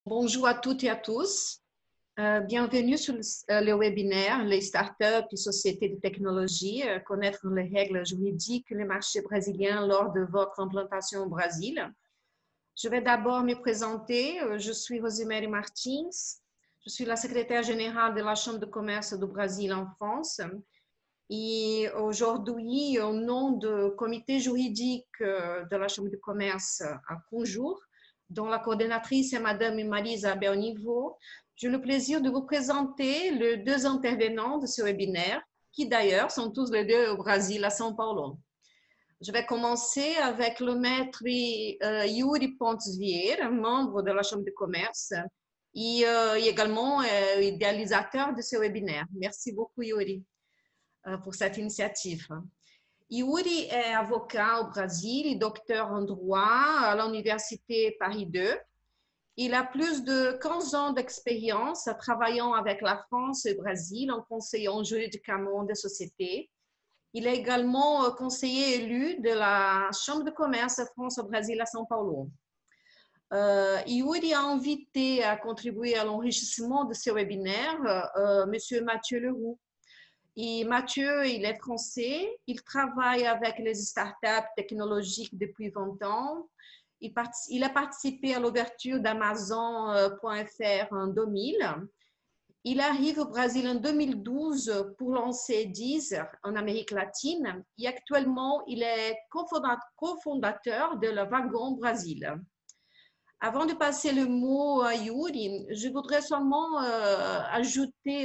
Bonjour à toutes et à tous. Bienvenue sur le webinaire Les startups et sociétés de technologie, connaître les règles juridiques du marché brésilien lors de votre implantation au Brésil. Je vais d'abord me présenter. Je suis Rosemary Martins. Je suis la secrétaire générale de la Chambre de commerce du Brésil en France. Et aujourd'hui, au nom du comité juridique de la Chambre de commerce à Conjour, dont la coordonnatrice est Madame Marie-Isabelle Niveau, j'ai le plaisir de vous présenter les deux intervenants de ce webinaire, qui d'ailleurs sont tous les deux au Brésil, à São Paulo. Je vais commencer avec le maître Yuri Pontes Vieira, membre de la Chambre de commerce et également idéalisateur de ce webinaire. Merci beaucoup, Yuri, pour cette initiative. Yuri est avocat au Brésil et docteur en droit à l'Université Paris 2. Il a plus de 15 ans d'expérience travaillant avec la France et le Brésil en conseillant juridiquement des sociétés. Il est également conseiller élu de la Chambre de commerce France-Brésil à São Paulo. Yuri a invité à contribuer à l'enrichissement de ce webinaire M. Mathieu Leroux. Et Mathieu, il est français, il travaille avec les startups technologiques depuis 20 ans. Il a participé à l'ouverture d'Amazon.fr en 2000. Il arrive au Brésil en 2012 pour lancer Deezer en Amérique latine et actuellement, il est cofondateur de la Wagon Brésil. Avant de passer le mot à Yuri, je voudrais seulement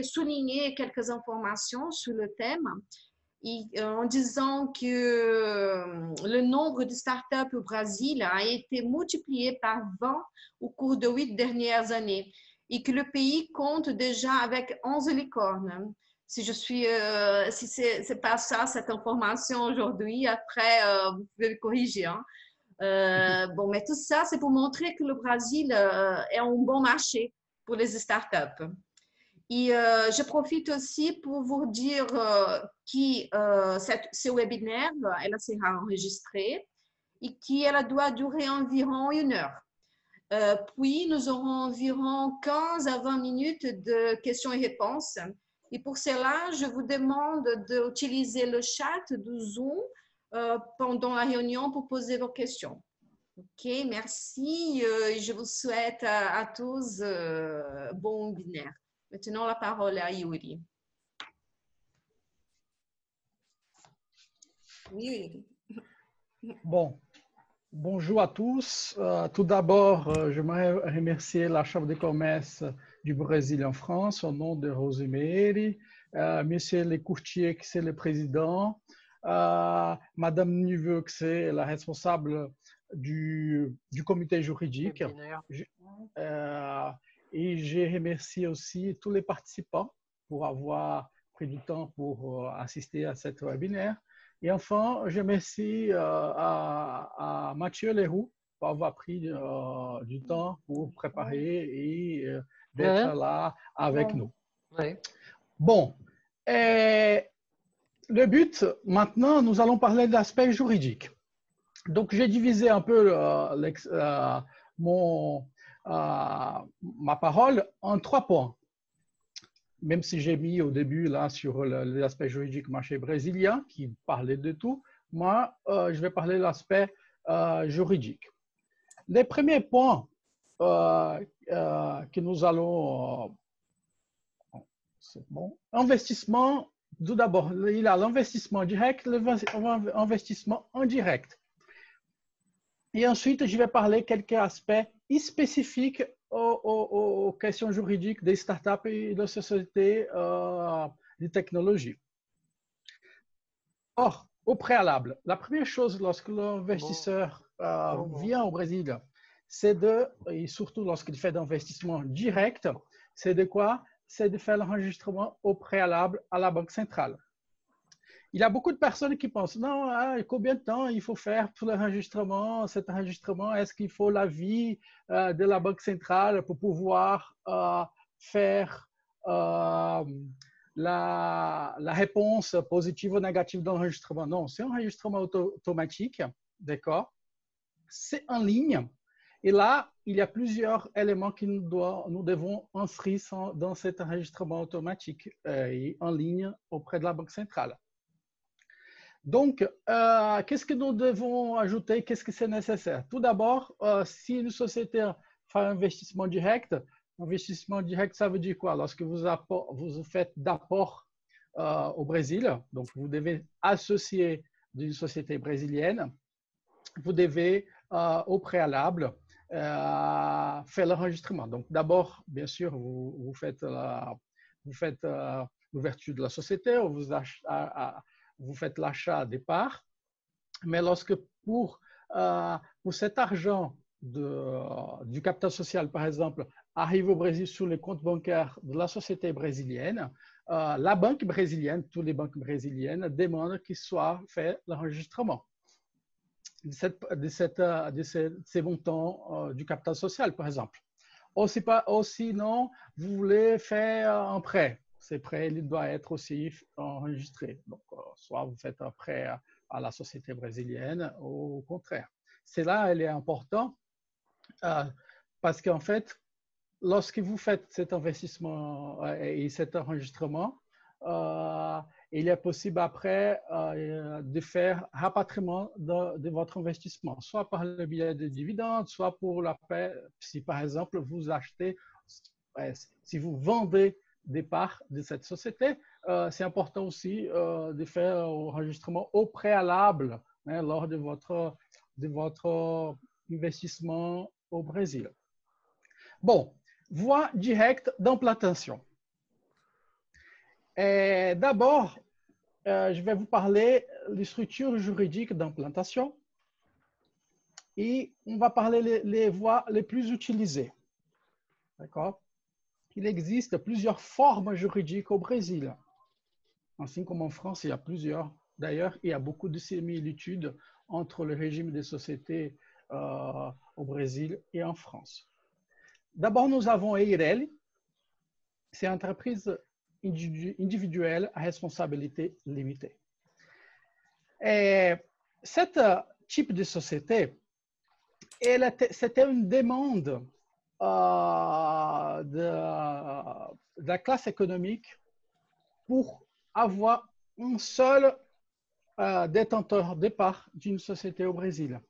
souligner quelques informations sur le thème en disant que le nombre de startups au Brésil a été multiplié par 20 au cours des 8 dernières années et que le pays compte déjà avec 11 licornes. Si c'est pas ça, cette information aujourd'hui, après, vous pouvez le corriger. Bon, mais tout ça, c'est pour montrer que le Brésil est un bon marché pour les startups. Et je profite aussi pour vous dire que ce webinaire, elle sera enregistrée et qu'elle doit durer environ 1 heure. Puis, nous aurons environ 15 à 20 minutes de questions et réponses. Et pour cela, je vous demande d'utiliser le chat de Zoom pendant la réunion pour poser vos questions. OK, merci. Je vous souhaite à tous bon webinaire. Maintenant, la parole à Yuri. Oui. Bon, bonjour à tous. Tout d'abord, j'aimerais remercier la Chambre de commerce du Brésil en France au nom de Rosemary, Monsieur Lecourtier, qui c'est le président, Madame Niveux, qui c'est la responsable du comité juridique. Et je remercie aussi tous les participants pour avoir pris du temps pour assister à cette webinaire. Et enfin, je remercie à Mathieu Leroux pour avoir pris du temps pour préparer et d'être là avec nous. Bon, le but, maintenant, nous allons parler de l'aspect juridique. Donc, j'ai divisé un peu ma parole en 3 points. Même si j'ai mis au début là sur l'aspect juridique marché brésilien qui parlait de tout, moi, je vais parler de l'aspect juridique. Les premiers points que nous allons... c'est bon. Investissement, tout d'abord, il y a l'investissement direct, l'investissement indirect. Et ensuite, je vais parler quelques aspects spécifiques aux questions juridiques des startups et des sociétés de technologie. Or, au préalable, la première chose lorsque l'investisseur vient au Brésil, c'est et surtout lorsqu'il fait d'investissement direct, c'est de quoi? C'est de faire l'enregistrement au préalable à la Banque centrale. Il y a beaucoup de personnes qui pensent, non, combien de temps il faut faire pour l'enregistrement, cet enregistrement, est-ce qu'il faut l'avis de la Banque centrale pour pouvoir faire la réponse positive ou négative de l'enregistrement? Non, c'est un enregistrement automatique, d'accord? C'est en ligne. Et là, il y a plusieurs éléments que nous devons inscrire dans cet enregistrement automatique et en ligne auprès de la Banque centrale. Donc, qu'est-ce que nous devons ajouter? Qu'est-ce que c'est nécessaire? Tout d'abord, si une société fait un investissement direct, ça veut dire quoi? Lorsque vous faites d'apport au Brésil, donc vous devez associer d'une société brésilienne, vous devez au préalable faire l'enregistrement. Donc, d'abord, bien sûr, vous faites l'ouverture de la société, vous faites l'achat des parts, mais lorsque pour cet argent du capital social, par exemple, arrive au Brésil sur les comptes bancaires de la société brésilienne, la banque brésilienne, toutes les banques brésiliennes demandent qu'il soit fait l'enregistrement de ces montants du capital social, par exemple. Ou sinon, vous voulez faire un prêt. Ces prêts, il doit être aussi enregistré. Donc, soit vous faites un prêt à la société brésilienne, ou au contraire. C'est là, il est important parce qu'en fait, lorsque vous faites cet investissement et cet enregistrement, il est possible après de faire rapatriement de votre investissement, soit par le biais de dividendes, soit pour l'après, si par exemple vous achetez, si vous vendez des parts de cette société, c'est important aussi de faire l'enregistrement au préalable lors de votre investissement au Brésil. Bon, voie directe d'implantation. D'abord, je vais vous parler des structures juridiques d'implantation et on va parler les voies les plus utilisées. D'accord? Il existe plusieurs formes juridiques au Brésil. Ainsi comme en France, il y a plusieurs. D'ailleurs, il y a beaucoup de similitudes entre le régime des sociétés au Brésil et en France. D'abord, nous avons EIRELI, c'est entreprise individuelle à responsabilité limitée. Et ce type de société, c'était une demande de la classe économique pour avoir un seul détenteur de parts d'une société au Brésil.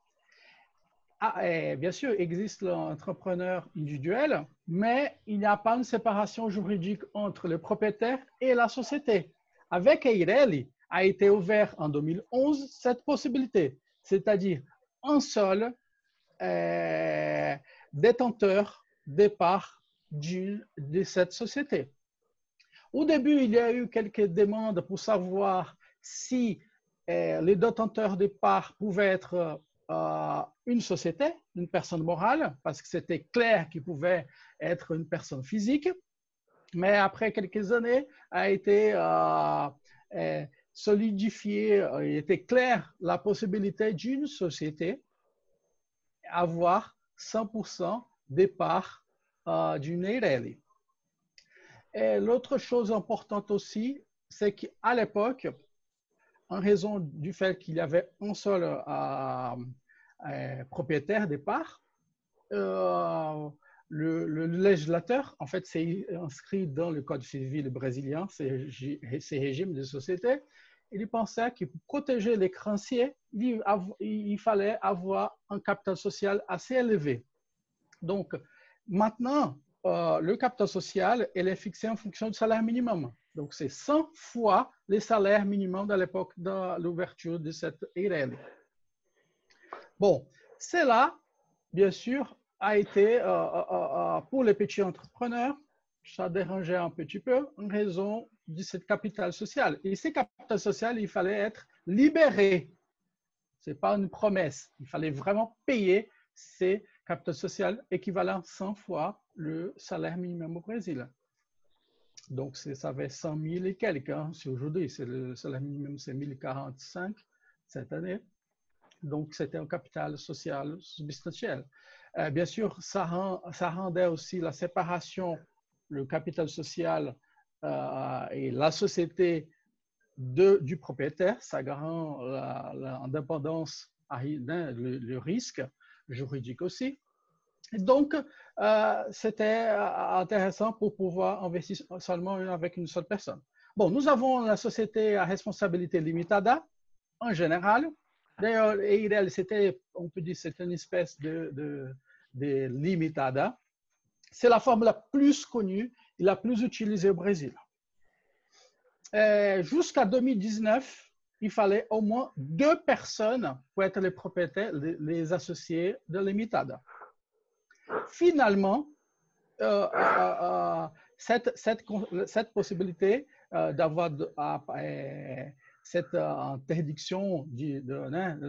Bien sûr, il existe l'entrepreneur individuel, mais il n'y a pas une séparation juridique entre le propriétaire et la société. Avec EIRELI, a été ouvert en 2011 cette possibilité, c'est-à-dire un seul détenteur des parts de cette société. Au début, il y a eu quelques demandes pour savoir si les détenteurs des parts pouvaient être une société, une personne morale, parce que c'était clair qu'il pouvait être une personne physique. Mais après quelques années, a été solidifié, il était clair la possibilité d'une société avoir 100% des parts d'une EIRELI. Et l'autre chose importante aussi, c'est qu'à l'époque, en raison du fait qu'il y avait un seul propriétaire des parts, le législateur, en fait, c'est inscrit dans le Code civil brésilien, ces régimes de société, il pensait que pour protéger les créanciers, il fallait avoir un capital social assez élevé. Donc, maintenant, le capital social, il est fixé en fonction du salaire minimum. Donc, c'est 100 fois le salaire minimum de l'époque de l'ouverture de cette EIRELI. Bon, cela, bien sûr, a été, pour les petits entrepreneurs, ça dérangeait un petit peu en raison de ce capital social. Et ce capital social, il fallait être libéré. Ce n'est pas une promesse. Il fallait vraiment payer ces capital social équivalent 100 fois le salaire minimum au Brésil. Donc, ça avait 100 000 et quelques. Hein. Aujourd'hui, le salaire minimum, c'est 1045 cette année. Donc, c'était un capital social substantiel. Bien sûr, ça rendait aussi la séparation, le capital social et la société du propriétaire. Ça garant l'indépendance, le risque juridique aussi. Donc, c'était intéressant pour pouvoir investir seulement avec une seule personne. Bon, nous avons la société à responsabilité limitée en général. D'ailleurs, EIREL, on peut dire, c'est une espèce de limitada. C'est la forme la plus connue et la plus utilisée au Brésil. Jusqu'à 2019, il fallait au moins 2 personnes pour être les propriétaires, les associés de limitada. Finalement, cette possibilité d'avoir cette interdiction,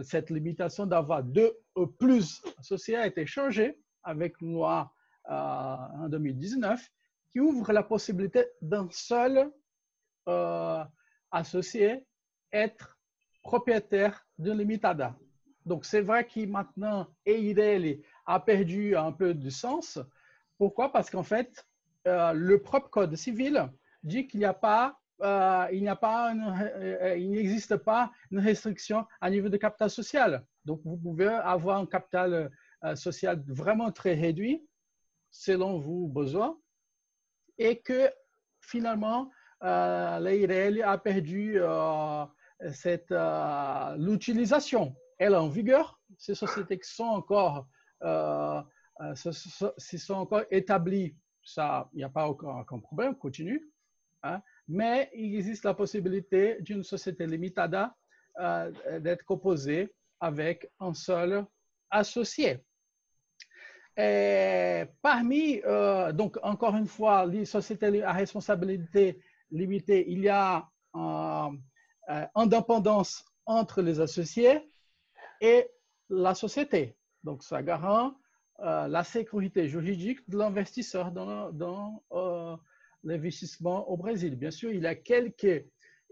cette limitation d'avoir 2 ou plus associés a été changée avec une loi en 2019 qui ouvre la possibilité d'un seul associé être propriétaire de limitada. Donc, c'est vrai que maintenant, EIREL a perdu un peu de sens. Pourquoi? Parce qu'en fait, le propre code civil dit qu'il n'y a pas, il n'existe pas une restriction à niveau de capital social. Donc, vous pouvez avoir un capital social vraiment très réduit selon vos besoins et que finalement, l'EIREL a perdu l'utilisation. Elle est en vigueur. Ces sociétés qui sont encore établies, ça, il n'y a pas aucun problème, continue. Hein, mais il existe la possibilité d'une société limitada d'être composée avec un seul associé. Et parmi, donc encore une fois, les sociétés à responsabilité limitée, il y a indépendance entre les associés et la société. Donc, ça garant la sécurité juridique de l'investisseur dans l'investissement au Brésil. Bien sûr, il y a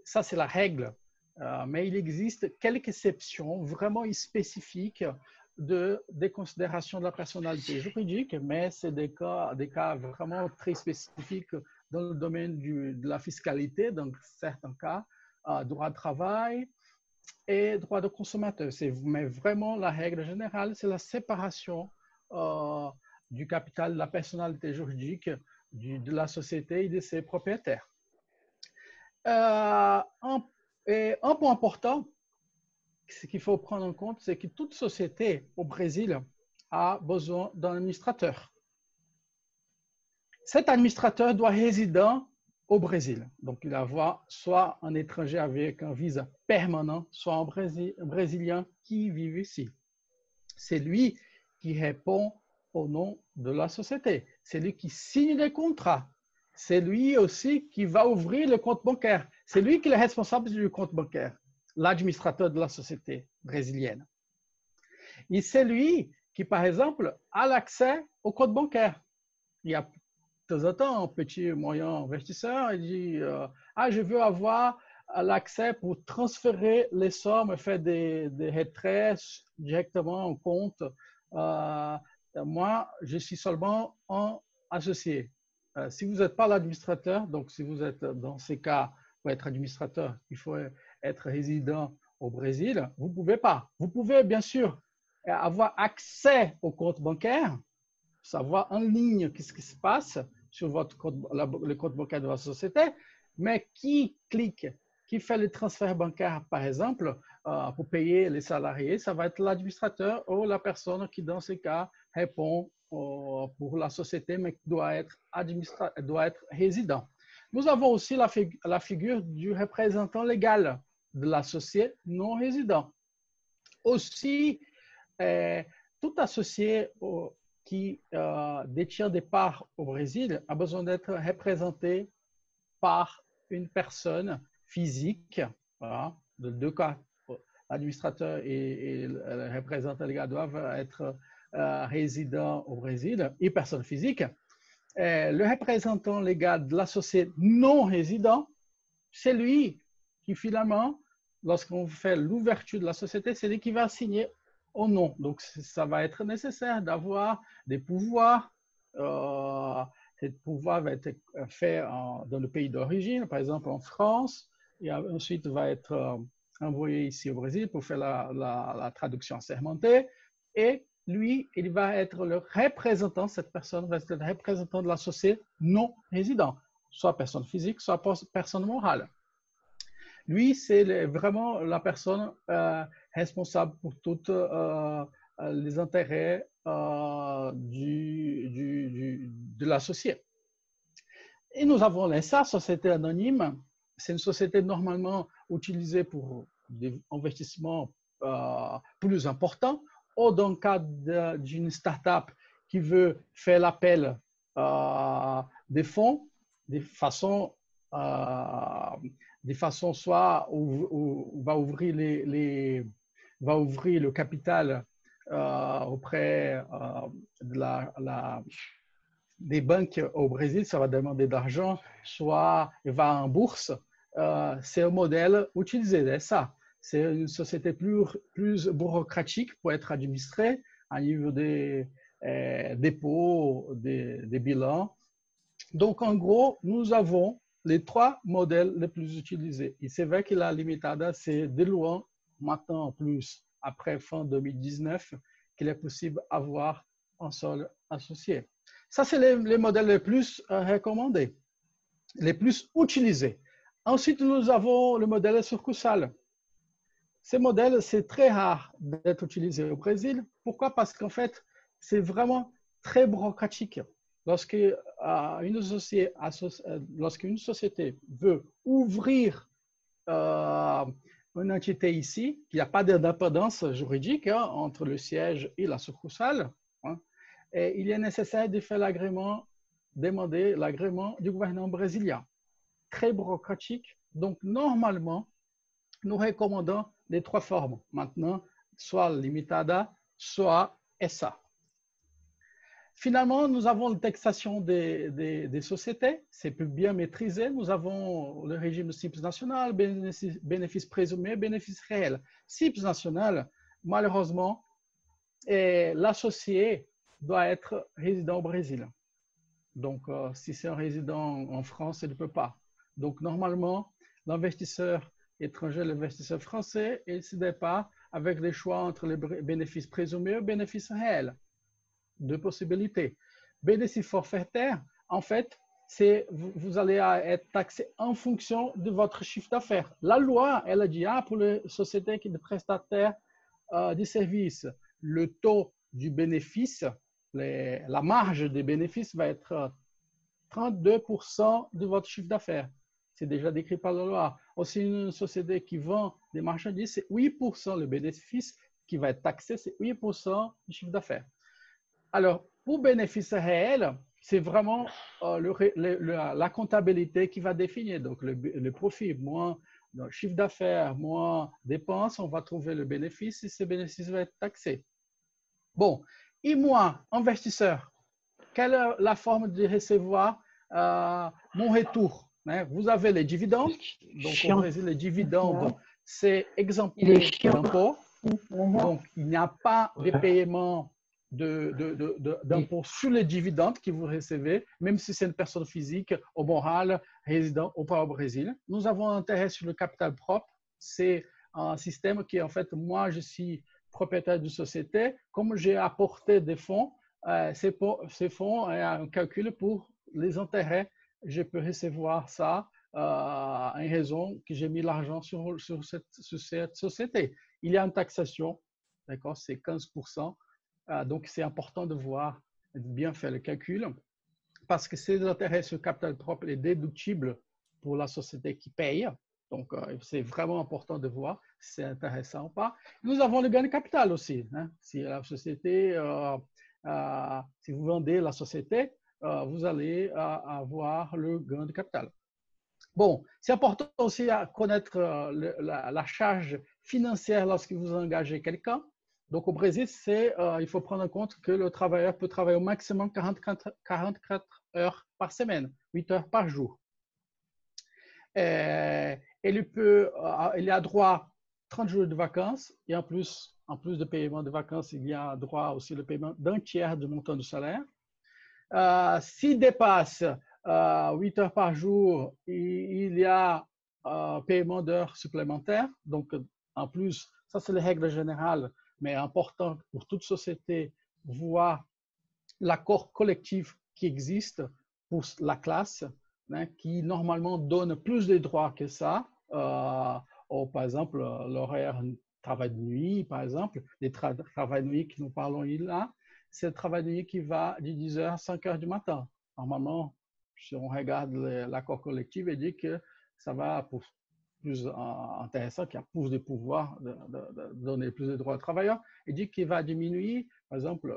ça c'est la règle, mais il existe quelques exceptions vraiment spécifiques des considérations de la personnalité juridique, mais c'est des cas vraiment très spécifiques dans le domaine de la fiscalité, dans certains cas, droit de travail et droit de consommateur. Mais vraiment, la règle générale, c'est la séparation du capital, de la personnalité juridique, de la société et de ses propriétaires. Un point important, ce qu'il faut prendre en compte, c'est que toute société au Brésil a besoin d'un administrateur. Cet administrateur doit résider au Brésil. Donc, il doit avoir soit un étranger avec un visa permanent, soit un Brésilien qui vit ici. C'est lui qui répond au nom de la société. C'est lui qui signe les contrats. C'est lui aussi qui va ouvrir le compte bancaire. C'est lui qui est responsable du compte bancaire, l'administrateur de la société brésilienne. Et c'est lui qui, par exemple, a l'accès au compte bancaire. Il y a de temps en temps un petit moyen investisseur, il dit je veux avoir l'accès pour transférer les sommes, faire des retraits directement au compte. Moi, je suis seulement un associé. Si vous n'êtes pas l'administrateur, donc si vous êtes dans ces cas, pour être administrateur, il faut être résident au Brésil, vous ne pouvez pas. Vous pouvez bien sûr avoir accès au compte bancaire, savoir en ligne ce qui se passe sur le compte bancaire de votre société, mais qui clique, qui fait le transfert bancaire, par exemple, pour payer les salariés, ça va être l'administrateur ou la personne qui, dans ce cas, répond pour la société, mais qui doit être résident. Nous avons aussi la figure du représentant légal de l'associé non résident. Aussi, tout associé qui détient des parts au Brésil a besoin d'être représenté par une personne physique. Voilà. Dans 2 cas, l'administrateur et le représentant légal doivent être résidents au Brésil et personne physique. Le représentant légal de l'associé non résident, c'est lui qui finalement, lorsqu'on fait l'ouverture de la société, c'est lui qui va signer au nom. Donc, ça va être nécessaire d'avoir des pouvoirs. Ces pouvoirs vont être faits dans le pays d'origine, par exemple en France, et ensuite va être envoyé ici au Brésil pour faire la traduction assermentée. Et lui, il va être le représentant, cette personne va être le représentant de l'associé non résident, soit personne physique, soit personne morale. Lui, c'est vraiment la personne responsable pour tous les intérêts de l'associé. Et nous avons l'ESA, Société anonyme. C'est une société normalement utilisée pour des investissements plus importants ou dans le cadre d'une start-up qui veut faire l'appel des fonds de façon soit où va ouvrir va ouvrir le capital auprès des banques au Brésil, ça va demander d'argent, soit il va en bourse. C'est un modèle utilisé, c'est ça. C'est une société plus bureaucratique pour être administrée à niveau des dépôts, des bilans. Donc, en gros, nous avons les 3 modèles les plus utilisés. Et c'est vrai que la limitada, c'est de loin, maintenant en plus, après fin 2019, qu'il est possible d'avoir un seul associé. Ça, c'est les modèles les plus recommandés, les plus utilisés. Ensuite, nous avons le modèle succursale. Ces modèles, c'est très rare d'être utilisé au Brésil. Pourquoi? Parce qu'en fait, c'est vraiment très bureaucratique. Lorsqu'une société veut ouvrir une entité ici, il n'y a pas d'indépendance juridique entre le siège et la succursale, et il est nécessaire de faire demander l'agrément du gouvernement brésilien. Très bureaucratique. Donc, normalement, nous recommandons les 3 formes. Maintenant, soit limitada, soit SA. Finalement, nous avons la taxation des sociétés. C'est plus bien maîtrisé. Nous avons le régime CIPS national, bénéfice présumé, bénéfice réel. CIPS national, malheureusement, l'associé doit être résident au Brésil. Donc, si c'est un résident en France, il ne peut pas. Donc, normalement, l'investisseur étranger, l'investisseur français, il ne se débat avec les choix entre les bénéfices présumés et les bénéfices réels. 2 possibilités. Bénéfice forfaitaire, en fait, vous allez être taxé en fonction de votre chiffre d'affaires. La loi, elle a dit, pour les sociétés qui sont prestataires de services, le taux du bénéfice, la marge des bénéfices va être 32% de votre chiffre d'affaires. C'est déjà décrit par la loi. Aussi, une société qui vend des marchandises, c'est 8% le bénéfice qui va être taxé, c'est 8% du chiffre d'affaires. Alors, pour bénéfice réel, c'est vraiment la comptabilité qui va définir. Donc, le profit, moins le chiffre d'affaires, moins dépenses, on va trouver le bénéfice et ce bénéfice va être taxé. Bon, et moi, investisseur, quelle est la forme de recevoir mon retour? Vous avez les dividendes. Donc, au Brésil, les dividendes, c'est exempté d'impôt. Donc, il n'y a pas de paiement d'impôt sur les dividendes que vous recevez, même si c'est une personne physique ou morale, résident ou pas au Brésil. Nous avons un intérêt sur le capital propre. C'est un système qui, en fait, moi, je suis propriétaire d'une société. Comme j'ai apporté des fonds, ces fonds, il y a un calcul pour les intérêts. Je peux recevoir ça en raison que j'ai mis l'argent sur cette société. Il y a une taxation, d'accord, c'est 15%. Donc, c'est important de bien faire le calcul parce que ces intérêts sur le capital propre est déductible pour la société qui paye. Donc, c'est vraiment important de voir si c'est intéressant ou pas. Nous avons le gain de capital aussi. Si la société, si vous vendez la société, vous allez avoir le gain de capital. Bon, c'est important aussi à connaître la charge financière lorsque vous engagez quelqu'un. Donc, au Brésil, il faut prendre en compte que le travailleur peut travailler au maximum 44 heures par semaine, 8 heures par jour. Il a droit à 30 jours de vacances et en plus de paiement de vacances, il y a droit aussi au paiement d'un tiers du montant du salaire. S'il dépasse 8 heures par jour, il y a paiement d'heures supplémentaires. Donc, en plus, ça, c'est les règles générales mais important pour toute société, voir l'accord collectif qui existe pour la classe, hein, qui normalement donne plus de droits que ça. Par exemple, l'horaire travail de nuit, par exemple, les travail de nuit que nous parlons là, c'est le travail de nuit qui va de 10 h à 5 h du matin. Normalement, si on regarde l'accord collectif, il dit que ça va pour plus intéressant, qui a plus de pouvoir de donner plus de droits aux travailleurs. Il dit qu'il va diminuer, par exemple,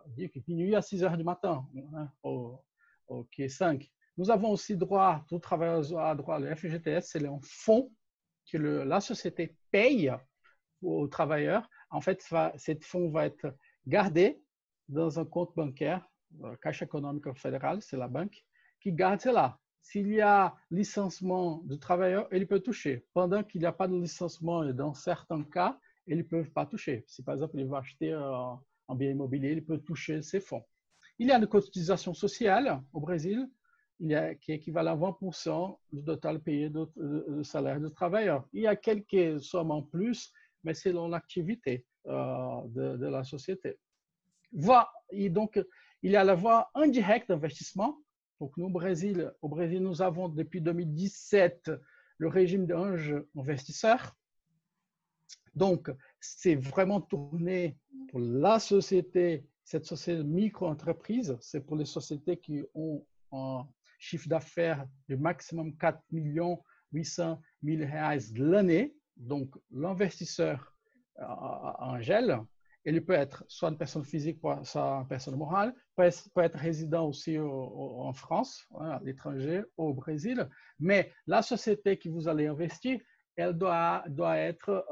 il dit qu'il diminue à 6 h du matin, hein, au Q5. Nous avons aussi droit, tout travailleur a droit, le FGTS, c'est un fonds que la société paye aux travailleurs. En fait, ce fonds va être gardé dans un compte bancaire, Caixa Econômica Federal, c'est la banque, qui garde cela. S'il y a licenciement de travailleurs, il peut toucher. Pendant qu'il n'y a pas de licenciement, et dans certains cas, ils ne peuvent pas toucher. Si par exemple, il va acheter un bien immobilier, il peut toucher ces fonds. Il y a une cotisation sociale au Brésil, qui est équivalent à 20% du total payé de salaire de travailleurs. Il y a quelques sommes en plus, mais selon l'activité de la société. Et donc, il y a la voie indirecte d'investissement. Donc, nous, au Brésil, nous avons depuis 2017 le régime d'ange investisseur. Donc, c'est vraiment tourné pour la société, cette société micro-entreprise. C'est pour les sociétés qui ont un chiffre d'affaires de maximum 4 800 000 reais l'année. Donc, l'investisseur Angèle, il peut être soit une personne physique, soit une personne morale, peut être résident aussi en France, à l'étranger, au Brésil, mais la société que vous allez investir, elle doit être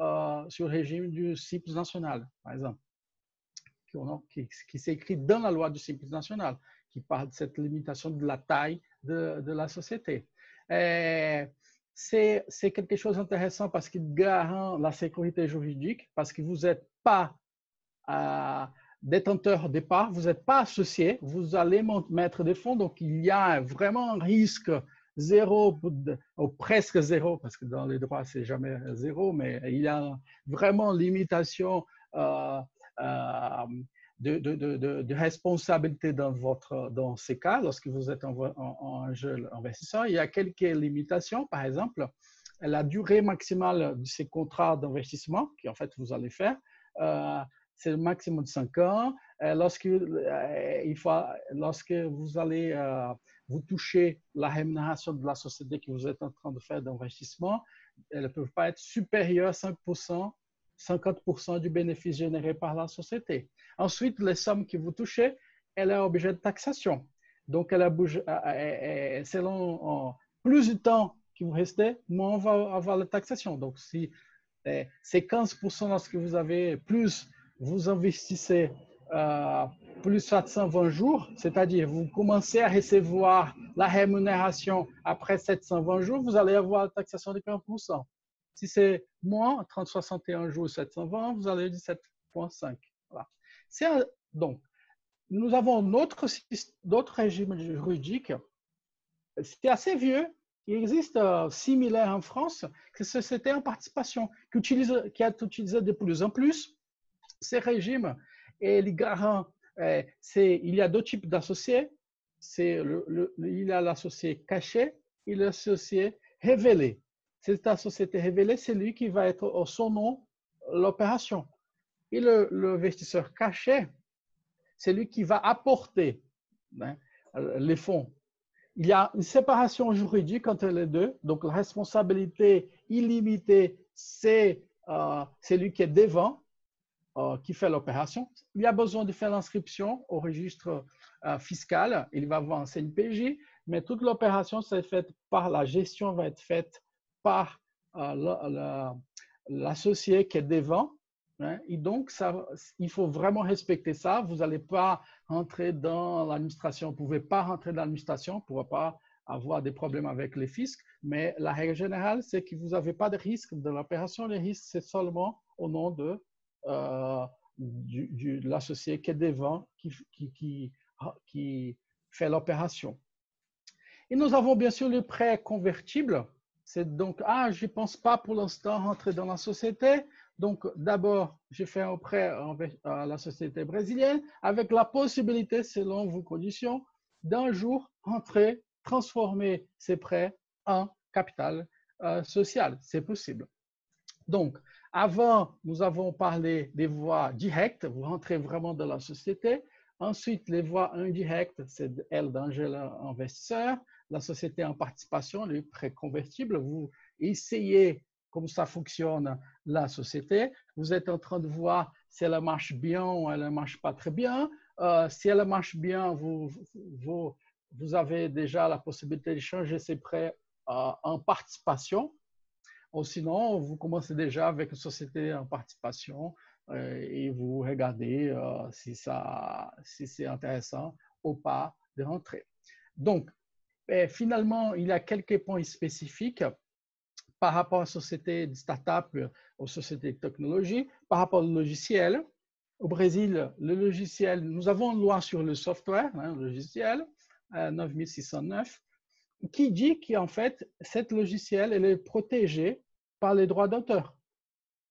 sur le régime du CIPS national, par exemple, qui s'écrit dans la loi du CIPS national, qui parle de cette limitation de la taille de la société. C'est quelque chose d'intéressant parce qu'il garant la sécurité juridique, parce que vous n'êtes pas détenteur au départ, vous n'êtes pas associé, vous allez mettre des fonds, donc il y a vraiment un risque zéro, ou presque zéro, parce que dans les droits, c'est jamais zéro, mais il y a vraiment limitation de responsabilité dans ces cas, lorsque vous êtes un jeune investisseur. Il y a quelques limitations, par exemple, la durée maximale de ces contrats d'investissement, qu'en fait vous allez faire, c'est le maximum de 5 ans. Lorsque vous allez vous toucher la rémunération de la société que vous êtes en train de faire d'investissement, elles ne peuvent pas être supérieures à 5%, 50% du bénéfice généré par la société. Ensuite, les sommes que vous touchez, elles sont objet de taxation. Donc, selon plus de temps que vous restez, moins on va avoir la taxation. Donc, si c'est 15% lorsque vous avez plus, vous investissez plus 720 jours, c'est-à-dire vous commencez à recevoir la rémunération après 720 jours, vous allez avoir la taxation de 15%. Si c'est moins, 30, 61 jours, 720, vous allez 17,5. Voilà. Donc, nous avons d'autres régimes juridiques. C'est assez vieux. Il existe similaire en France, que c'était en participation, qui est utilisé de plus en plus. Ces régimes, et les garants, il y a deux types d'associés. Il y a l'associé caché et l'associé révélé. Cette société révélée, c'est lui qui va être au son nom l'opération. Et l'investisseur caché, c'est lui qui va apporter les fonds. Il y a une séparation juridique entre les deux. Donc, la responsabilité illimitée, c'est celui qui est devant, qui fait l'opération. Il y a besoin de faire l'inscription au registre fiscal. Il va avoir un CNPJ, mais toute l'opération, c'est faite par la gestion, va être faite par l'associé qui est devant. Hein, et donc, il faut vraiment respecter ça. Vous n'allez pas rentrer dans l'administration. Vous ne pouvez pas rentrer dans l'administration. Vous ne pourrez pas avoir des problèmes avec les fiscs. Mais la règle générale, c'est que vous n'avez pas de risque de l'opération. Les risques, c'est seulement au nom de l'associé qui est devant, qui fait l'opération. Et nous avons bien sûr le prêt convertible. C'est donc, je ne pense pas pour l'instant rentrer dans la société. Donc, d'abord, j'ai fait un prêt à la société brésilienne avec la possibilité, selon vos conditions, d'un jour rentrer, transformer ces prêts en capital social. C'est possible. Donc, avant, nous avons parlé des voies directes, vous rentrez vraiment dans la société. Ensuite, les voies indirectes, c'est elle d'Angel investisseur, la société en participation, les prêts convertibles. Vous essayez comment ça fonctionne la société. Vous êtes en train de voir si elle marche bien ou elle ne marche pas très bien. Si elle marche bien, vous avez déjà la possibilité de changer ces prêts en participation. Ou sinon, vous commencez déjà avec une société en participation et vous regardez si c'est intéressant ou pas de rentrer. Donc, finalement, il y a quelques points spécifiques par rapport aux sociétés de start-up, aux sociétés de technologie, par rapport au logiciel. Au Brésil, le logiciel, nous avons une loi sur le software, le logiciel, 9609, qui dit qu'en fait, cette logiciel, elle est protégée par les droits d'auteur.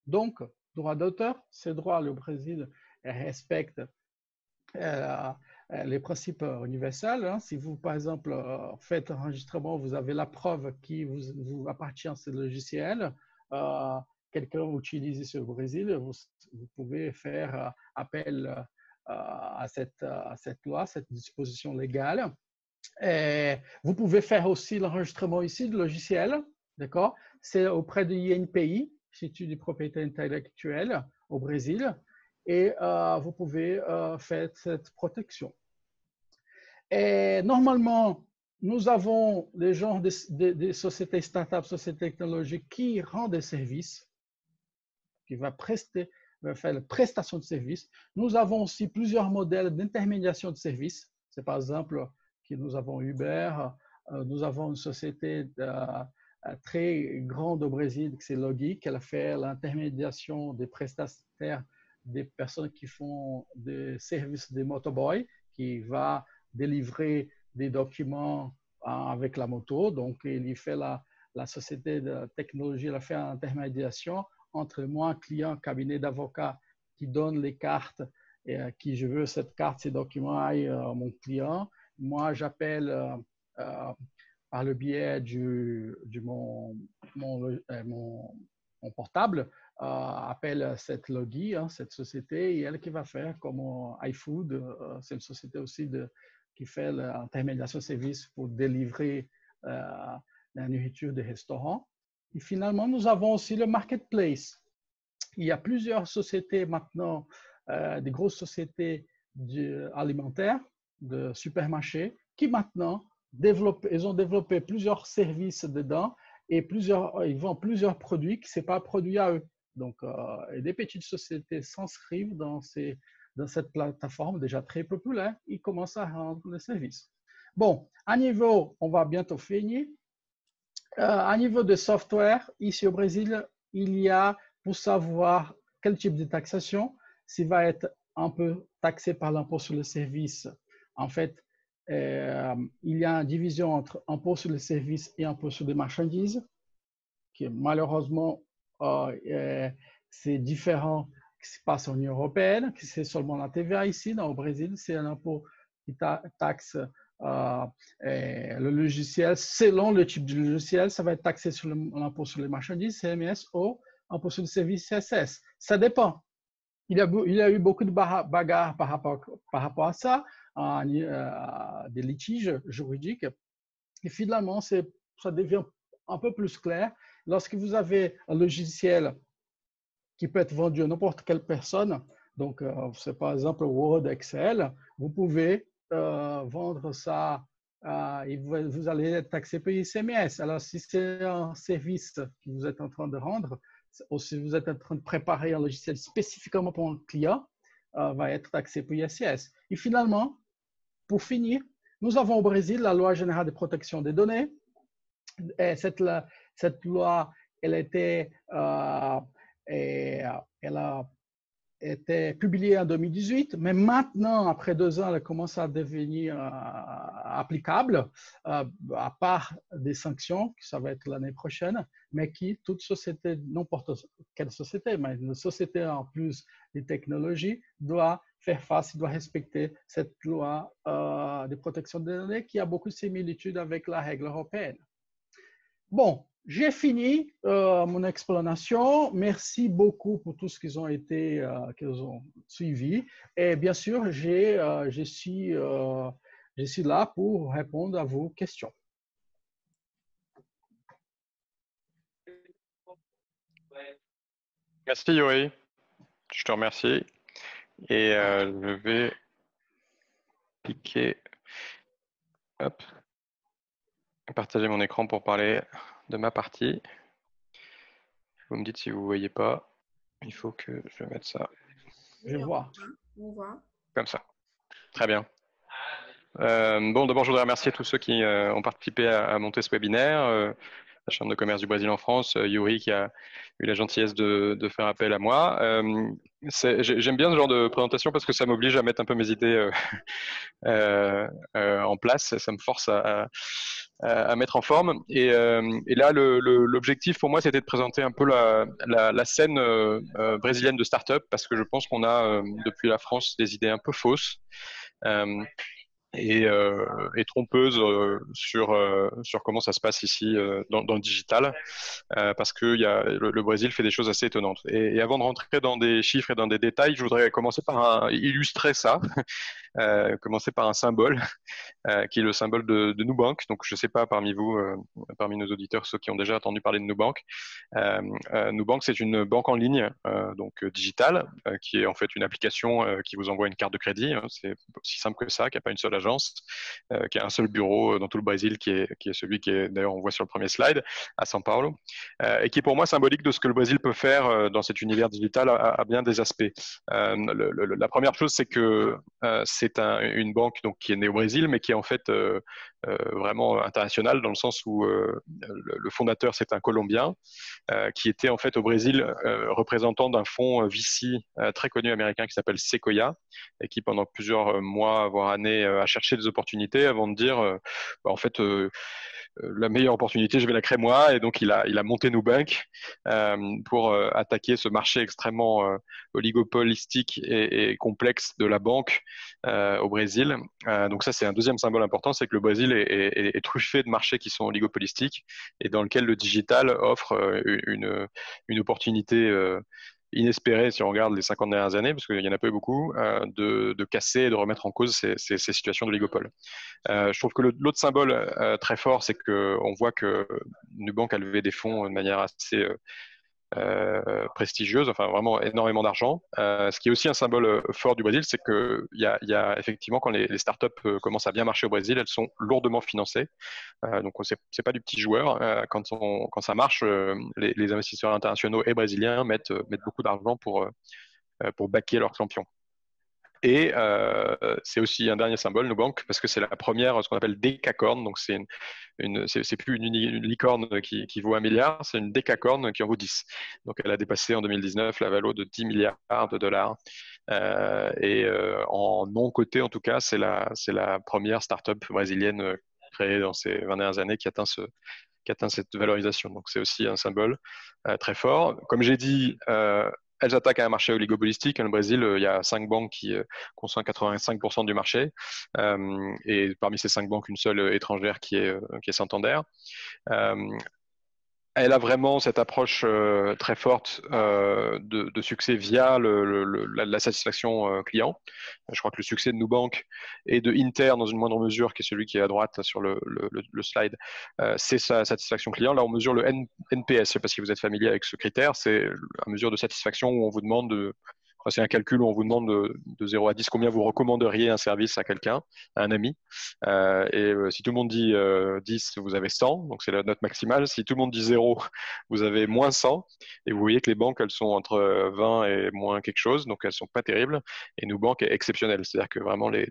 Donc, droit d'auteur, ces droits, le Brésil respecte les principes universels. Hein. Si vous, par exemple, faites un enregistrement, vous avez la preuve qui vous appartient à ce logiciel, quelqu'un utilise ce Brésil, vous pouvez faire appel à cette loi, cette disposition légale. Et vous pouvez faire aussi l'enregistrement ici du logiciel, d'accord? C'est auprès de l'INPI, Institut de propriété intellectuelle au Brésil, et vous pouvez faire cette protection. Et normalement, nous avons les genres des sociétés start-up, sociétés technologiques qui rendent des services, qui va faire la prestation de services. Nous avons aussi plusieurs modèles d'intermédiation de services. C'est par exemple que nous avons Uber, nous avons une société très grande au Brésil, c'est Logi, qui a fait l'intermédiation des prestataires, des personnes qui font des services des motoboys, qui va délivrer des documents avec la moto. Donc, il y fait la société de technologie, elle a fait l'intermédiation entre moi, client, cabinet d'avocat qui donne les cartes et qui je veux cette carte, ces documents aillent à mon client. Moi, j'appelle par le biais de mon portable, appelle cette Logi, cette société, et elle qui va faire comme iFood, c'est une société aussi qui fait l'intermédiation de services pour délivrer la nourriture des restaurants. Et finalement, nous avons aussi le marketplace. Il y a plusieurs sociétés maintenant, des grosses sociétés alimentaires, de supermarchés, qui maintenant ils ont développé plusieurs services dedans et ils vendent plusieurs produits qui ne sont pas produits à eux. Donc, des petites sociétés s'inscrivent dans cette plateforme déjà très populaire. Ils commencent à rendre les services. Bon, à niveau, on va bientôt finir. À niveau de software, ici au Brésil, il y a, pour savoir quel type de taxation, s'il va être un peu taxé par l'impôt sur les services. En fait, il y a une division entre impôt sur les services et impôt sur les marchandises, qui malheureusement, c'est différent qui se passe en Union européenne, qui c'est seulement la TVA ici, au Brésil, c'est un impôt qui taxe le logiciel, selon le type de logiciel, ça va être taxé sur l'impôt sur les marchandises, CMS, ou impôt sur les services, CSS. Ça dépend. Il y a eu beaucoup de bagarres par rapport à ça, des litiges juridiques. Et finalement, ça devient un peu plus clair. Lorsque vous avez un logiciel qui peut être vendu à n'importe quelle personne, donc c'est par exemple Word, Excel, vous pouvez vendre ça et vous allez être taxé par ICMS. Alors, si c'est un service que vous êtes en train de rendre, ou si vous êtes en train de préparer un logiciel spécifiquement pour un client, va être taxé par ISS. Et finalement, pour finir, nous avons au Brésil la loi générale de protection des données. Et cette loi, elle était publiée en 2018, mais maintenant, après 2 ans, elle commence à devenir applicable, à part des sanctions, ça va être l'année prochaine, mais qui, toute société, n'importe quelle société, mais une société en plus des technologies, doit faire face, doit respecter cette loi de protection des données qui a beaucoup de similitudes avec la règle européenne. Bon, j'ai fini mon explanation. Merci beaucoup pour tout ce qu'ils ont été, qu'ils ont suivi. Et bien sûr, je suis là pour répondre à vos questions. Merci Yuri, je te remercie. Et je vais cliquer, hop, partager mon écran pour parler de ma partie. Vous me dites si vous ne voyez pas. Il faut que je mette ça. Je vois. On voit. Comme ça. Très bien. Bon, d'abord, je voudrais remercier tous ceux qui ont participé à monter ce webinaire. La Chambre de commerce du Brésil en France, Yuri qui a eu la gentillesse de faire appel à moi. J'aime bien ce genre de présentation parce que ça m'oblige à mettre un peu mes idées en place. Ça me force à mettre en forme. Et là, l'objectif pour moi, c'était de présenter un peu la scène brésilienne de start-up parce que je pense qu'on a, depuis la France, des idées un peu fausses. Et trompeuse sur comment ça se passe ici dans le digital, parce que le Brésil fait des choses assez étonnantes. Et avant de rentrer dans des chiffres et dans des détails, je voudrais commencer par illustrer ça, commencer par un symbole qui est le symbole de Nubank. Donc, je ne sais pas parmi vous, parmi nos auditeurs, ceux qui ont déjà entendu parler de Nubank. Nubank, c'est une banque en ligne, donc digitale, qui est en fait une application qui vous envoie une carte de crédit. C'est aussi simple que ça, qui n'a pas une seule agence, qui a un seul bureau dans tout le Brésil, qui est celui qui est, d'ailleurs, on voit sur le premier slide, à São Paulo, et qui est pour moi symbolique de ce que le Brésil peut faire dans cet univers digital à bien des aspects. La première chose, c'est que c'est une banque donc, qui est née au Brésil, mais qui est en fait vraiment internationale dans le sens où le fondateur, c'est un Colombien qui était en fait au Brésil représentant d'un fonds VC très connu américain qui s'appelle Sequoia et qui pendant plusieurs mois, voire années, a cherché des opportunités avant de dire en fait la meilleure opportunité, je vais la créer moi. Et donc, il a monté Nubank pour attaquer ce marché extrêmement oligopolistique et complexe de la banque au Brésil. Donc ça, c'est un deuxième symbole important, c'est que le Brésil est truffé de marchés qui sont oligopolistiques et dans lequel le digital offre une opportunité inespérée, si on regarde les 50 dernières années, parce qu'il n'y en a pas eu beaucoup, de casser et de remettre en cause ces situations d'oligopole. Je trouve que l'autre symbole très fort, c'est qu'on voit que Nubank a levé des fonds de manière assez prestigieuse, enfin vraiment énormément d'argent. Ce qui est aussi un symbole fort du Brésil, c'est qu'il y a effectivement, quand les startups commencent à bien marcher au Brésil, elles sont lourdement financées. Donc, c'est pas du petit joueur. Quand ça marche, les investisseurs internationaux et brésiliens mettent beaucoup d'argent pour backer leurs champions. Et c'est aussi un dernier symbole, Nubank, parce que c'est la première, ce qu'on appelle décacorne. Donc, c'est plus une licorne qui vaut 1 milliard, c'est une décacorne qui en vaut 10. Donc, elle a dépassé en 2019 la valeur de 10 milliards de dollars. En non-coté, en tout cas, c'est la première start-up brésilienne créée dans ces 20 dernières années qui atteint cette valorisation. Donc, c'est aussi un symbole très fort. Comme j'ai dit, elles attaquent à un marché oligopolistique. Dans le Brésil, il y a 5 banques qui conçoivent 85% du marché. Et parmi ces 5 banques, une seule étrangère qui est Santander. Elle a vraiment cette approche très forte de succès via la satisfaction client. Je crois que le succès de Nubank et de Inter, dans une moindre mesure, qui est celui qui est à droite sur le slide, c'est sa satisfaction client. Là, on mesure le NPS. Je ne sais pas si vous êtes familier avec ce critère. C'est la mesure de satisfaction où on vous demande c'est un calcul où on vous demande de 0 à 10 combien vous recommanderiez un service à quelqu'un, à un ami. Si tout le monde dit 10, vous avez 100, donc c'est la note maximale. Si tout le monde dit 0, vous avez moins 100. Et vous voyez que les banques, elles sont entre 20 et moins quelque chose, donc elles sont pas terribles. Et Nubank est exceptionnel, c'est-à-dire que vraiment les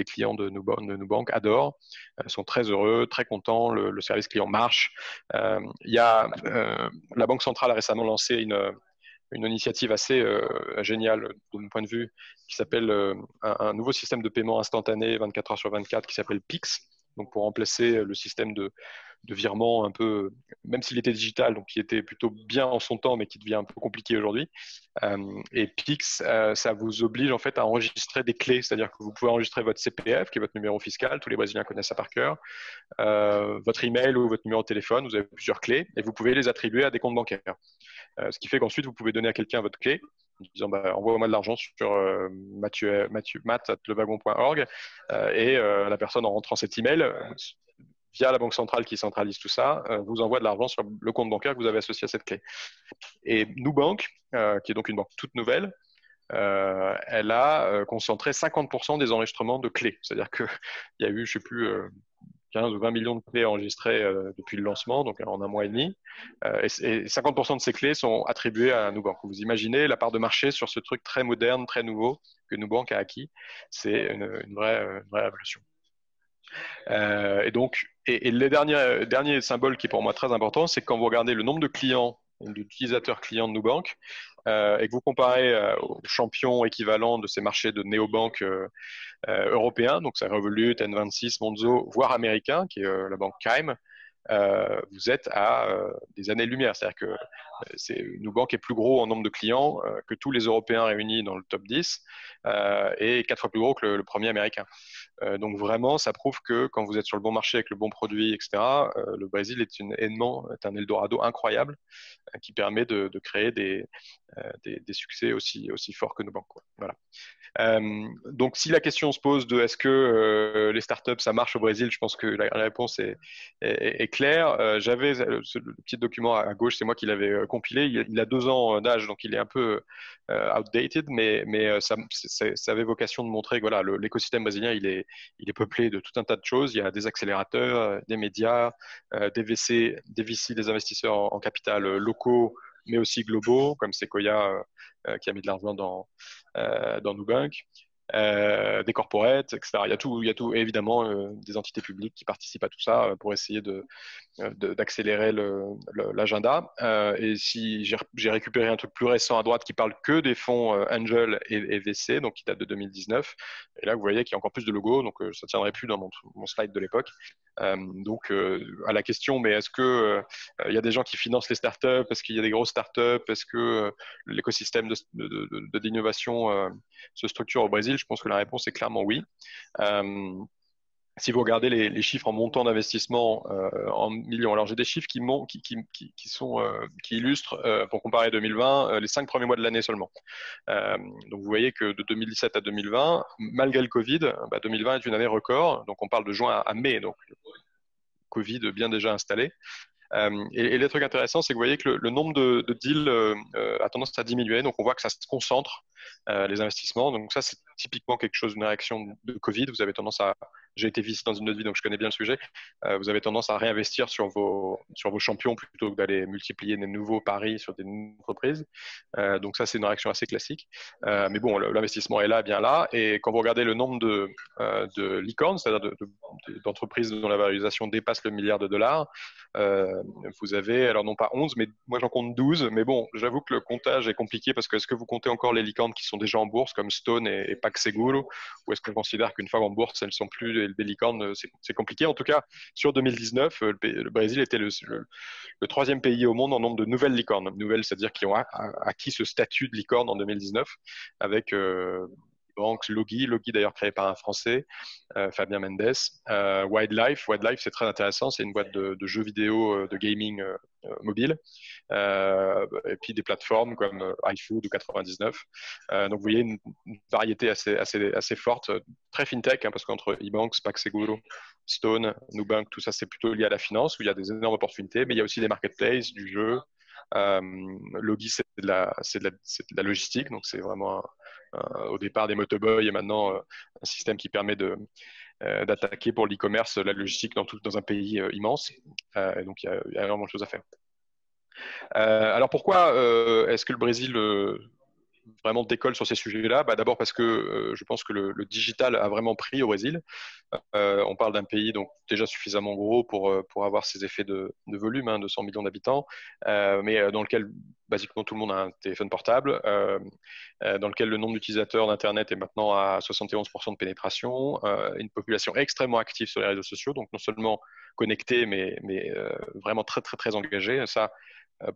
clients de Nubank adorent, sont très heureux, très contents, le service client marche. La Banque centrale a récemment lancé une initiative assez géniale de mon point de vue, qui s'appelle un nouveau système de paiement instantané 24 heures sur 24 qui s'appelle Pix. Donc pour remplacer le système de virement un peu, même s'il était digital, donc qui était plutôt bien en son temps, mais qui devient un peu compliqué aujourd'hui. Et Pix, ça vous oblige en fait à enregistrer des clés, c'est-à-dire que vous pouvez enregistrer votre CPF, qui est votre numéro fiscal, tous les Brésiliens connaissent ça par cœur, votre email ou votre numéro de téléphone, vous avez plusieurs clés, et vous pouvez les attribuer à des comptes bancaires. Ce qui fait qu'ensuite, vous pouvez donner à quelqu'un votre clé, en disant envoie-moi de l'argent sur matt@lewagon.org, et la personne en rentrant cet email via la banque centrale qui centralise tout ça, vous envoie de l'argent sur le compte bancaire que vous avez associé à cette clé. Et Nubank, qui est donc une banque toute nouvelle, elle a concentré 50% des enregistrements de clés. C'est-à-dire qu'il y a eu, je ne sais plus, 15 ou 20 millions de clés enregistrées depuis le lancement, donc en un mois et demi. Et 50% de ces clés sont attribuées à Nubank. Vous imaginez la part de marché sur ce truc très moderne, très nouveau que Nubank a acquis. C'est une vraie révolution. Et donc, le dernier symbole qui est pour moi très important, c'est que quand vous regardez le nombre de clients, d'utilisateurs clients de Nubank, et que vous comparez aux champions équivalents de ces marchés de néobanques européens, donc c'est Revolut, N26, Monzo, voire américain, qui est la banque Chime, vous êtes à des années-lumière. C'est-à-dire que Nubank est plus gros en nombre de clients que tous les Européens réunis dans le top 10 et 4 fois plus gros que le premier américain. Donc vraiment, ça prouve que quand vous êtes sur le bon marché avec le bon produit, etc., le Brésil est un Eldorado incroyable qui permet de créer des succès aussi forts que Nubank, quoi. Voilà. Donc, si la question se pose de est-ce que les startups ça marche au Brésil, je pense que la réponse est claire. J'avais le petit document à gauche, c'est moi qui l'avais compilé. Il a 2 ans d'âge, donc il est un peu outdated, mais ça avait vocation de montrer que voilà, l'écosystème brésilien il est peuplé de tout un tas de choses. Il y a des accélérateurs, des médias, des VC, des investisseurs en capital locaux, mais aussi globaux, comme Sequoia qui a mis de l'argent dans Nubank, des corporates, etc. Il y a tout, et évidemment des entités publiques qui participent à tout ça pour essayer d'accélérer l'agenda. Et si j'ai récupéré un truc plus récent à droite qui parle que des fonds Angel et VC, donc qui date de 2019. Et là, vous voyez qu'il y a encore plus de logos, donc ça ne tiendrait plus dans mon slide de l'époque. Donc, à la question, mais est-ce que il y a des gens qui financent les startups? Est-ce qu'il y a des grosses startups? Est-ce que l'écosystème d'innovation se structure au Brésil? Je pense que la réponse est clairement oui. Si vous regardez les chiffres en montant d'investissement en millions, alors j'ai des chiffres qui illustrent, pour comparer 2020, les 5 premiers mois de l'année seulement. Donc vous voyez que de 2017 à 2020, malgré le Covid, 2020 est une année record. Donc on parle de juin à mai, donc le Covid bien déjà installé. Et le truc intéressant, c'est que vous voyez que le nombre de deals a tendance à diminuer. Donc, on voit que ça se concentre, les investissements. Donc, ça, c'est typiquement quelque chose, une réaction de Covid. Vous avez tendance à... J'ai été VC dans une autre vie, donc je connais bien le sujet. Vous avez tendance à réinvestir sur vos champions plutôt que d'aller multiplier des nouveaux paris sur des nouvelles entreprises. Donc, ça, c'est une réaction assez classique. Mais bon, l'investissement est là, bien là. Et quand vous regardez le nombre de licornes, c'est-à-dire d'entreprises dont la valorisation dépasse le $1 milliard, vous avez, alors non pas 11, mais moi j'en compte 12. Mais bon, j'avoue que le comptage est compliqué parce que est-ce que vous comptez encore les licornes qui sont déjà en bourse comme Stone et PagSeguro, ou est-ce qu'on considère qu'une fois en bourse, elles ne sont plus des licornes? C'est compliqué. En tout cas, sur 2019, le Brésil était le 3e pays au monde en nombre de nouvelles licornes. Nouvelles, c'est-à-dire qui ont acquis ce statut de licorne en 2019 avec banque Logi d'ailleurs créé par un Français, Fabien Mendes. Wildlife, c'est très intéressant, c'est une boîte de jeux vidéo, de gaming mobile. Et puis des plateformes comme iFood ou 99. Donc vous voyez une variété assez forte, très fintech, parce qu'entre eBanks, PagSeguro, Stone, Nubank, tout ça c'est plutôt lié à la finance où il y a des énormes opportunités, mais il y a aussi des marketplaces, du jeu. Logi c'est de la logistique, donc c'est vraiment au départ des motoboys et maintenant un système qui permet d'attaquer pour l'e-commerce la logistique dans un pays immense. Et donc il y a énormément de choses à faire. Alors pourquoi est-ce que le Brésil vraiment décolle sur ces sujets-là? D'abord parce que je pense que le digital a vraiment pris au Brésil. On parle d'un pays donc déjà suffisamment gros pour avoir ces effets de volume, hein, de 100 millions d'habitants, mais dans lequel basiquement tout le monde a un téléphone portable, dans lequel le nombre d'utilisateurs d'Internet est maintenant à 71% de pénétration, une population extrêmement active sur les réseaux sociaux, donc non seulement connectée, mais vraiment très, très, très engagée. Ça,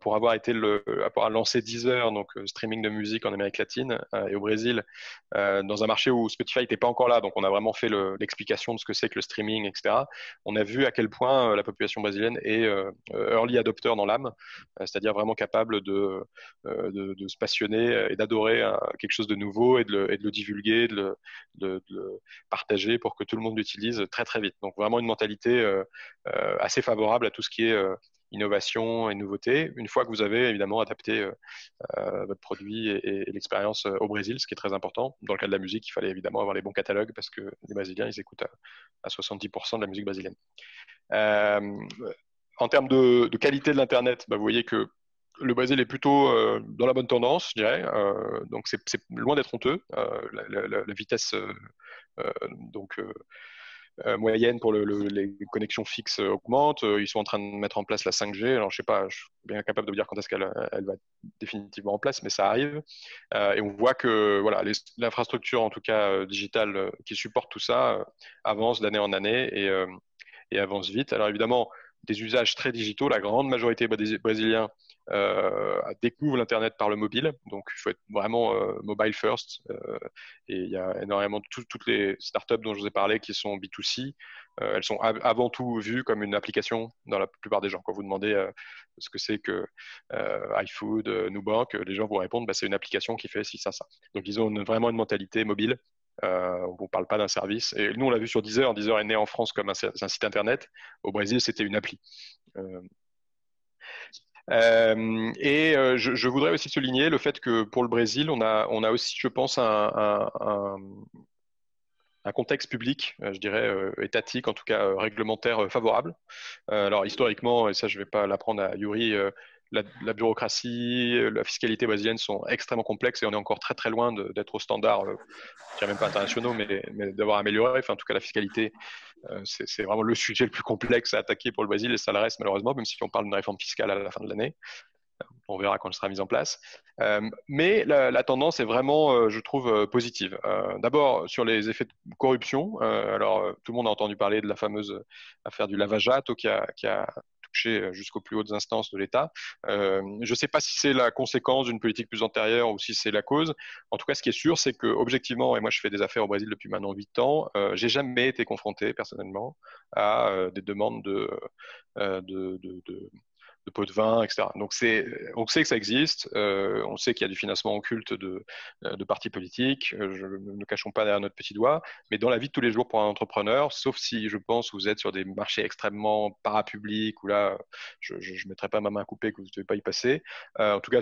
pour avoir avoir lancé Deezer, donc streaming de musique en Amérique latine et au Brésil, dans un marché où Spotify n'était pas encore là, donc on a vraiment fait l'explication de ce que c'est que le streaming, etc. On a vu à quel point la population brésilienne est early adopter dans l'âme, c'est-à-dire vraiment capable de se passionner et d'adorer quelque chose de nouveau et de le divulguer, de le partager pour que tout le monde l'utilise très très vite. Donc vraiment une mentalité assez favorable à tout ce qui est innovation et nouveauté, une fois que vous avez évidemment adapté votre produit et l'expérience au Brésil, ce qui est très important. Dans le cas de la musique, il fallait évidemment avoir les bons catalogues parce que les Brésiliens, ils écoutent à 70% de la musique brésilienne. En termes de qualité de l'Internet, vous voyez que le Brésil est plutôt dans la bonne tendance, je dirais. Donc, c'est loin d'être honteux. La vitesse moyenne pour les connexions fixes augmente. Ils sont en train de mettre en place la 5G. Alors, je sais pas, je suis bien capable de vous dire quand est-ce qu'elle va être définitivement en place, mais ça arrive. Et on voit que voilà, l'infrastructure, en tout cas digitale, qui supporte tout ça, avance d'année en année et avance vite. Alors, évidemment, des usages très digitaux, la grande majorité des Brésiliens découvrent l'Internet par le mobile. Donc, il faut être vraiment mobile first. Et il y a énormément de toutes les startups dont je vous ai parlé qui sont B2C. Elles sont avant tout vues comme une application dans la plupart des gens. Quand vous demandez ce que c'est que iFood, Nubank, les gens vous répondent c'est une application qui fait ci, ça, ça. Donc, ils ont vraiment une mentalité mobile. On ne parle pas d'un service. Et nous, on l'a vu sur Deezer. Deezer est né en France comme un site internet. Au Brésil, c'était une appli. Je voudrais aussi souligner le fait que pour le Brésil, on a aussi, je pense, un contexte public, je dirais étatique, en tout cas réglementaire favorable. Alors historiquement, et ça je ne vais pas l'apprendre à Yuri, la bureaucratie, la fiscalité brésilienne sont extrêmement complexes et on est encore très très loin d'être au standard, je dirais même pas internationaux, mais d'avoir amélioré. Enfin, en tout cas, la fiscalité, c'est vraiment le sujet le plus complexe à attaquer pour le Brésil et ça le reste malheureusement, même si on parle d'une réforme fiscale à la fin de l'année. On verra quand elle sera mise en place. Mais la tendance est vraiment, je trouve, positive. D'abord, sur les effets de corruption. Alors, tout le monde a entendu parler de la fameuse affaire du Lava-Jato qui a touché jusqu'aux plus hautes instances de l'État. Je ne sais pas si c'est la conséquence d'une politique plus antérieure ou si c'est la cause. En tout cas, ce qui est sûr, c'est que objectivement, et moi je fais des affaires au Brésil depuis maintenant 8 ans, j'ai jamais été confronté personnellement à des demandes de pots de vin, etc. Donc on sait que ça existe, on sait qu'il y a du financement occulte de partis politiques, ne cachons pas derrière notre petit doigt, mais dans la vie de tous les jours pour un entrepreneur, sauf si je pense vous êtes sur des marchés extrêmement parapublics, où là, je ne mettrai pas ma main coupée que vous ne devez pas y passer. En tout cas,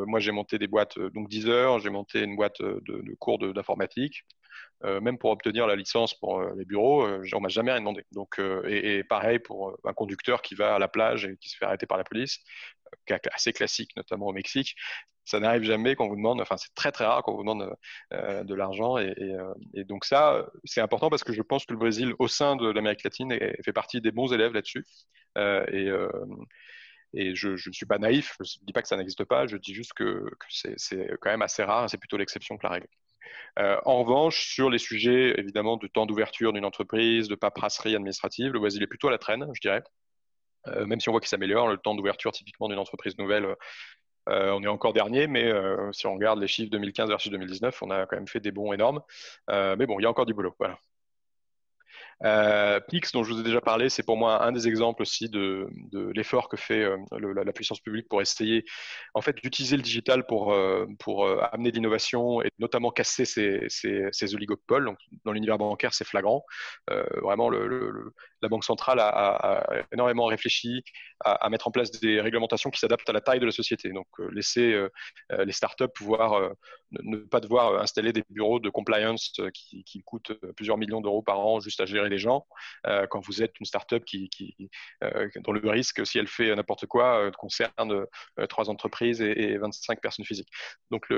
moi j'ai monté des boîtes, donc Deezer, j'ai monté une boîte de cours d'informatique. Même pour obtenir la licence pour les bureaux, on m'a jamais rien demandé. Donc, et pareil pour un conducteur qui va à la plage et qui se fait arrêter par la police, assez classique, notamment au Mexique. Ça n'arrive jamais qu'on vous demande, enfin c'est très très rare qu'on vous demande de l'argent et donc ça c'est important parce que je pense que le Brésil au sein de l'Amérique latine fait partie des bons élèves là-dessus et je ne suis pas naïf, je ne dis pas que ça n'existe pas, je dis juste que c'est quand même assez rare, c'est plutôt l'exception que la règle. En revanche, sur les sujets évidemment de temps d'ouverture d'une entreprise, de paperasserie administrative, le Brésil est plutôt à la traîne, je dirais. Même si on voit qu'il s'améliore, le temps d'ouverture typiquement d'une entreprise nouvelle, on est encore dernier, mais si on regarde les chiffres 2015 versus 2019, on a quand même fait des bons énormes. Mais bon, il y a encore du boulot. Voilà. Pix, dont je vous ai déjà parlé, c'est pour moi un des exemples aussi de l'effort que fait la puissance publique pour essayer en fait d'utiliser le digital pour amener de l'innovation et notamment casser ces oligopoles. Donc, dans l'univers bancaire, c'est flagrant. Vraiment, la Banque centrale a énormément réfléchi à mettre en place des réglementations qui s'adaptent à la taille de la société. Donc, laisser les startups pouvoir ne pas devoir installer des bureaux de compliance qui coûtent plusieurs millions d'euros par an juste à gérer les gens, quand vous êtes une startup dont le risque, si elle fait n'importe quoi, concerne 3 entreprises et 25 personnes physiques. Donc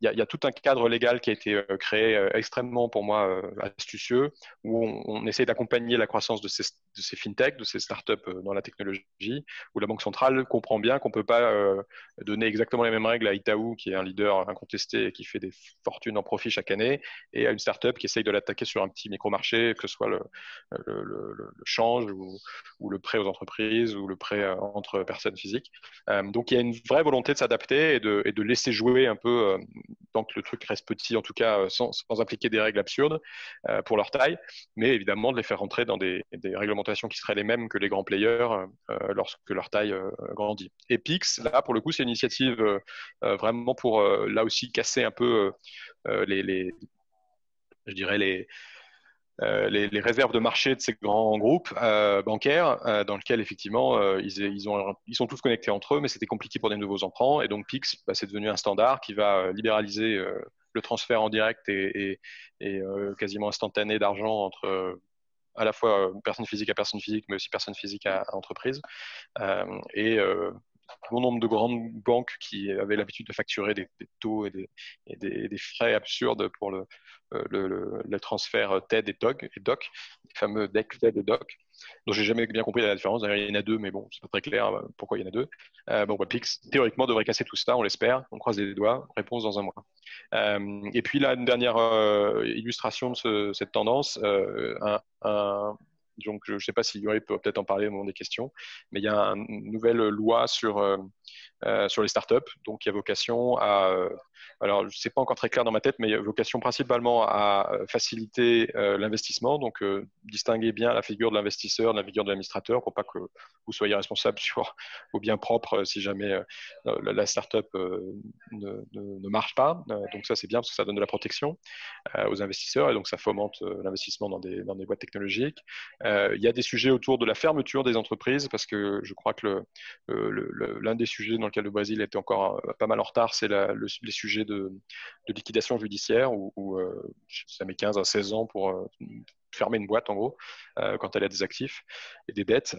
y a tout un cadre légal qui a été créé extrêmement, pour moi, astucieux, où on essaie d'accompagner la croissance de ces fintechs, de ces startups dans la technologie, où la Banque centrale comprend bien qu'on ne peut pas donner exactement les mêmes règles à Itaú, qui est un leader incontesté et qui fait des fortunes en profit chaque année, et à une startup qui essaye de l'attaquer sur un petit micro-marché, que ce soit le change ou le prêt aux entreprises ou le prêt entre personnes physiques. Donc, il y a une vraie volonté de s'adapter et de laisser jouer un peu, tant que le truc reste petit, en tout cas, sans appliquer des règles absurdes pour leur taille, mais évidemment de les faire rentrer dans des réglementations qui seraient les mêmes que les grands players lorsque leur taille grandit. Et Pix, là, pour le coup, c'est une initiative vraiment pour, là aussi, casser un peu je dirais, les réserves de marché de ces grands groupes bancaires dans lesquels effectivement ils sont tous connectés entre eux, mais c'était compliqué pour des nouveaux entrants. Et donc Pix, c'est devenu un standard qui va libéraliser le transfert en direct et quasiment instantané d'argent entre à la fois personne physique à personne physique, mais aussi personne physique à entreprise. Un bon nombre de grandes banques qui avaient l'habitude de facturer des taux et des frais absurdes pour le transfert TED et DOC, les fameux DEC, TED et DOC, dont j'ai jamais bien compris la différence. D'ailleurs, il y en a deux, mais bon, c'est pas très clair pourquoi il y en a deux. Pix, théoriquement, devrait casser tout ça, on l'espère, on croise les doigts, réponse dans un mois. Et puis là, une dernière illustration de cette tendance, donc, je ne sais pas si Yuri peut peut-être en parler au moment des questions, mais il y a une nouvelle loi sur les startups, donc qui a vocation à, alors je sais pas encore très clair dans ma tête, mais il y a vocation principalement à faciliter l'investissement, donc distinguer bien la figure de l'investisseur de la figure de l'administrateur pour pas que vous soyez responsable sur vos biens propres si jamais la startup ne marche pas. Donc ça c'est bien parce que ça donne de la protection aux investisseurs et donc ça fomente l'investissement dans des boîtes technologiques. Il y a des sujets autour de la fermeture des entreprises parce que je crois que l'un des sujets dans lequel le Brésil était encore pas mal en retard, c'est les sujets de liquidation judiciaire où ça met 15 à 16 ans pour fermer une boîte en gros quand elle a des actifs et des dettes.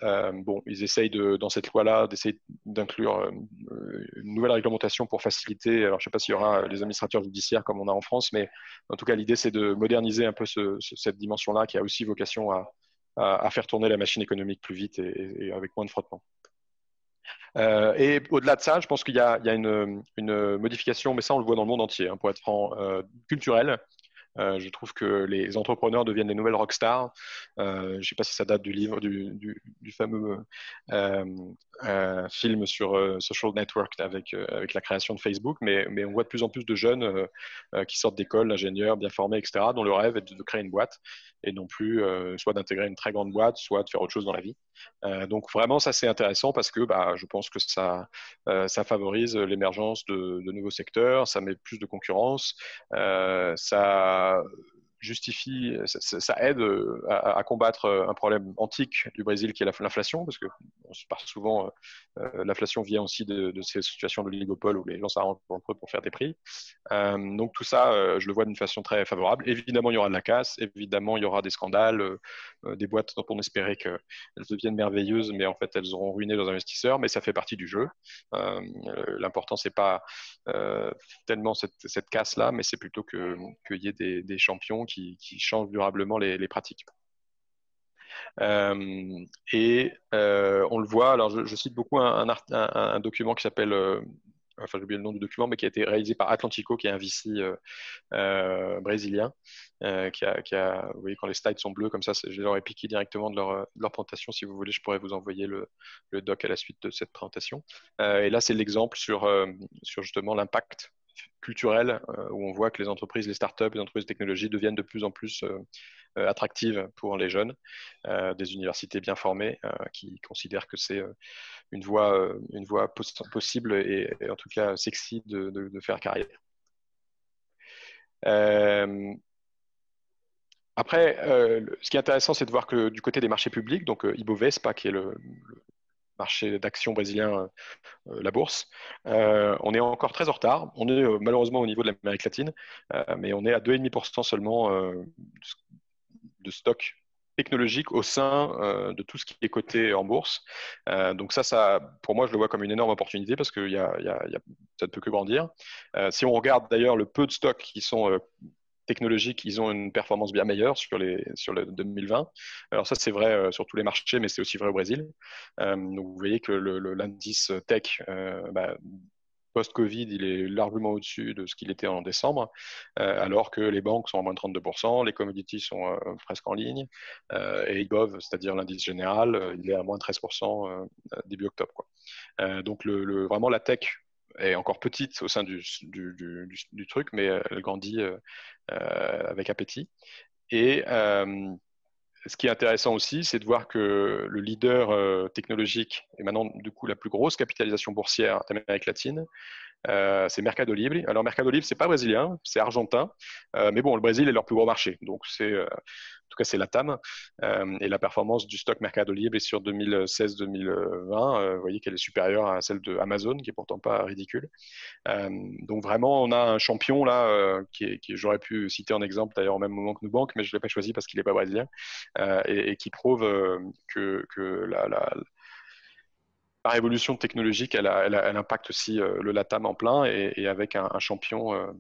Ils essayent dans cette loi-là d'essayer d'inclure une nouvelle réglementation pour faciliter. Alors je ne sais pas s'il y aura les administrateurs judiciaires comme on a en France, mais en tout cas l'idée c'est de moderniser un peu cette dimension-là qui a aussi vocation à faire tourner la machine économique plus vite et avec moins de frottement. Et au-delà de ça, je pense qu'il y a une modification, mais ça on le voit dans le monde entier, pour être franc, culturelle. Je trouve que les entrepreneurs deviennent les nouvelles rockstars. Je ne sais pas si ça date du livre, du fameux film sur Social Network avec la création de Facebook, mais on voit de plus en plus de jeunes qui sortent d'école, d'ingénieurs bien formés, etc., dont le rêve est de créer une boîte et non plus soit d'intégrer une très grande boîte, soit de faire autre chose dans la vie. Donc vraiment, ça c'est intéressant parce que je pense que ça favorise l'émergence de nouveaux secteurs, ça met plus de concurrence, ça justifie, ça aide à combattre un problème antique du Brésil qui est l'inflation, parce que on se parle souvent, l'inflation vient aussi de ces situations de oligopole où les gens s'arrangent entre eux pour faire des prix. Donc tout ça, je le vois d'une façon très favorable. Évidemment, il y aura de la casse, évidemment, il y aura des scandales, des boîtes dont on espérait qu'elles deviennent merveilleuses, mais en fait, elles auront ruiné leurs investisseurs, mais ça fait partie du jeu. L'important, c'est pas tellement cette casse-là, mais c'est plutôt qu'il y ait des champions qui changent durablement les pratiques. On le voit, alors je cite beaucoup un document qui s'appelle, enfin j'ai oublié le nom du document, mais qui a été réalisé par Atlantico, qui est un VC brésilien, vous voyez quand les slides sont bleus comme ça, je leur ai piqué directement de leur présentation. Si vous voulez, je pourrais vous envoyer le doc à la suite de cette présentation. Et là, c'est l'exemple sur justement l'impact culturel où on voit que les entreprises, les startups, les entreprises de technologie deviennent de plus en plus attractives pour les jeunes, des universités bien formées qui considèrent que c'est une voie possible et en tout cas sexy de faire carrière. Après, ce qui est intéressant, c'est de voir que du côté des marchés publics, donc Ibovespa, qui est le marché d'actions brésilien, la bourse, on est encore très en retard. On est malheureusement au niveau de l'Amérique latine, mais on est à 2,5% seulement de stock technologique au sein de tout ce qui est coté en bourse. Donc ça, pour moi, je le vois comme une énorme opportunité parce que ça ne peut que grandir. Si on regarde d'ailleurs le peu de stocks qui sont technologiques, ils ont une performance bien meilleure sur le 2020. Alors ça, c'est vrai sur tous les marchés, mais c'est aussi vrai au Brésil. Donc vous voyez que l'indice tech, post-Covid, il est largement au-dessus de ce qu'il était en décembre, alors que les banques sont à moins de 32%, les commodities sont presque en ligne, et IBOV, c'est-à-dire l'indice général, il est à moins de 13% début octobre, quoi. Donc vraiment la tech est encore petite au sein du truc, mais elle grandit avec appétit. Et ce qui est intéressant aussi, c'est de voir que le leader technologique et maintenant du coup la plus grosse capitalisation boursière d'Amérique latine, c'est Mercado Libre. Alors Mercado Libre, c'est pas brésilien, c'est argentin, mais bon, le Brésil est leur plus gros marché, donc en tout cas c'est LATAM. Et la performance du stock Mercado Libre est sur 2016-2020, vous voyez qu'elle est supérieure à celle de Amazon, qui est pourtant pas ridicule. Donc vraiment, on a un champion là qui j'aurais pu citer en exemple d'ailleurs au même moment que Nubank, mais je l'ai pas choisi parce qu'il n'est pas brésilien, et qui prouve que la révolution technologique, elle impacte aussi le LATAM en plein et avec un champion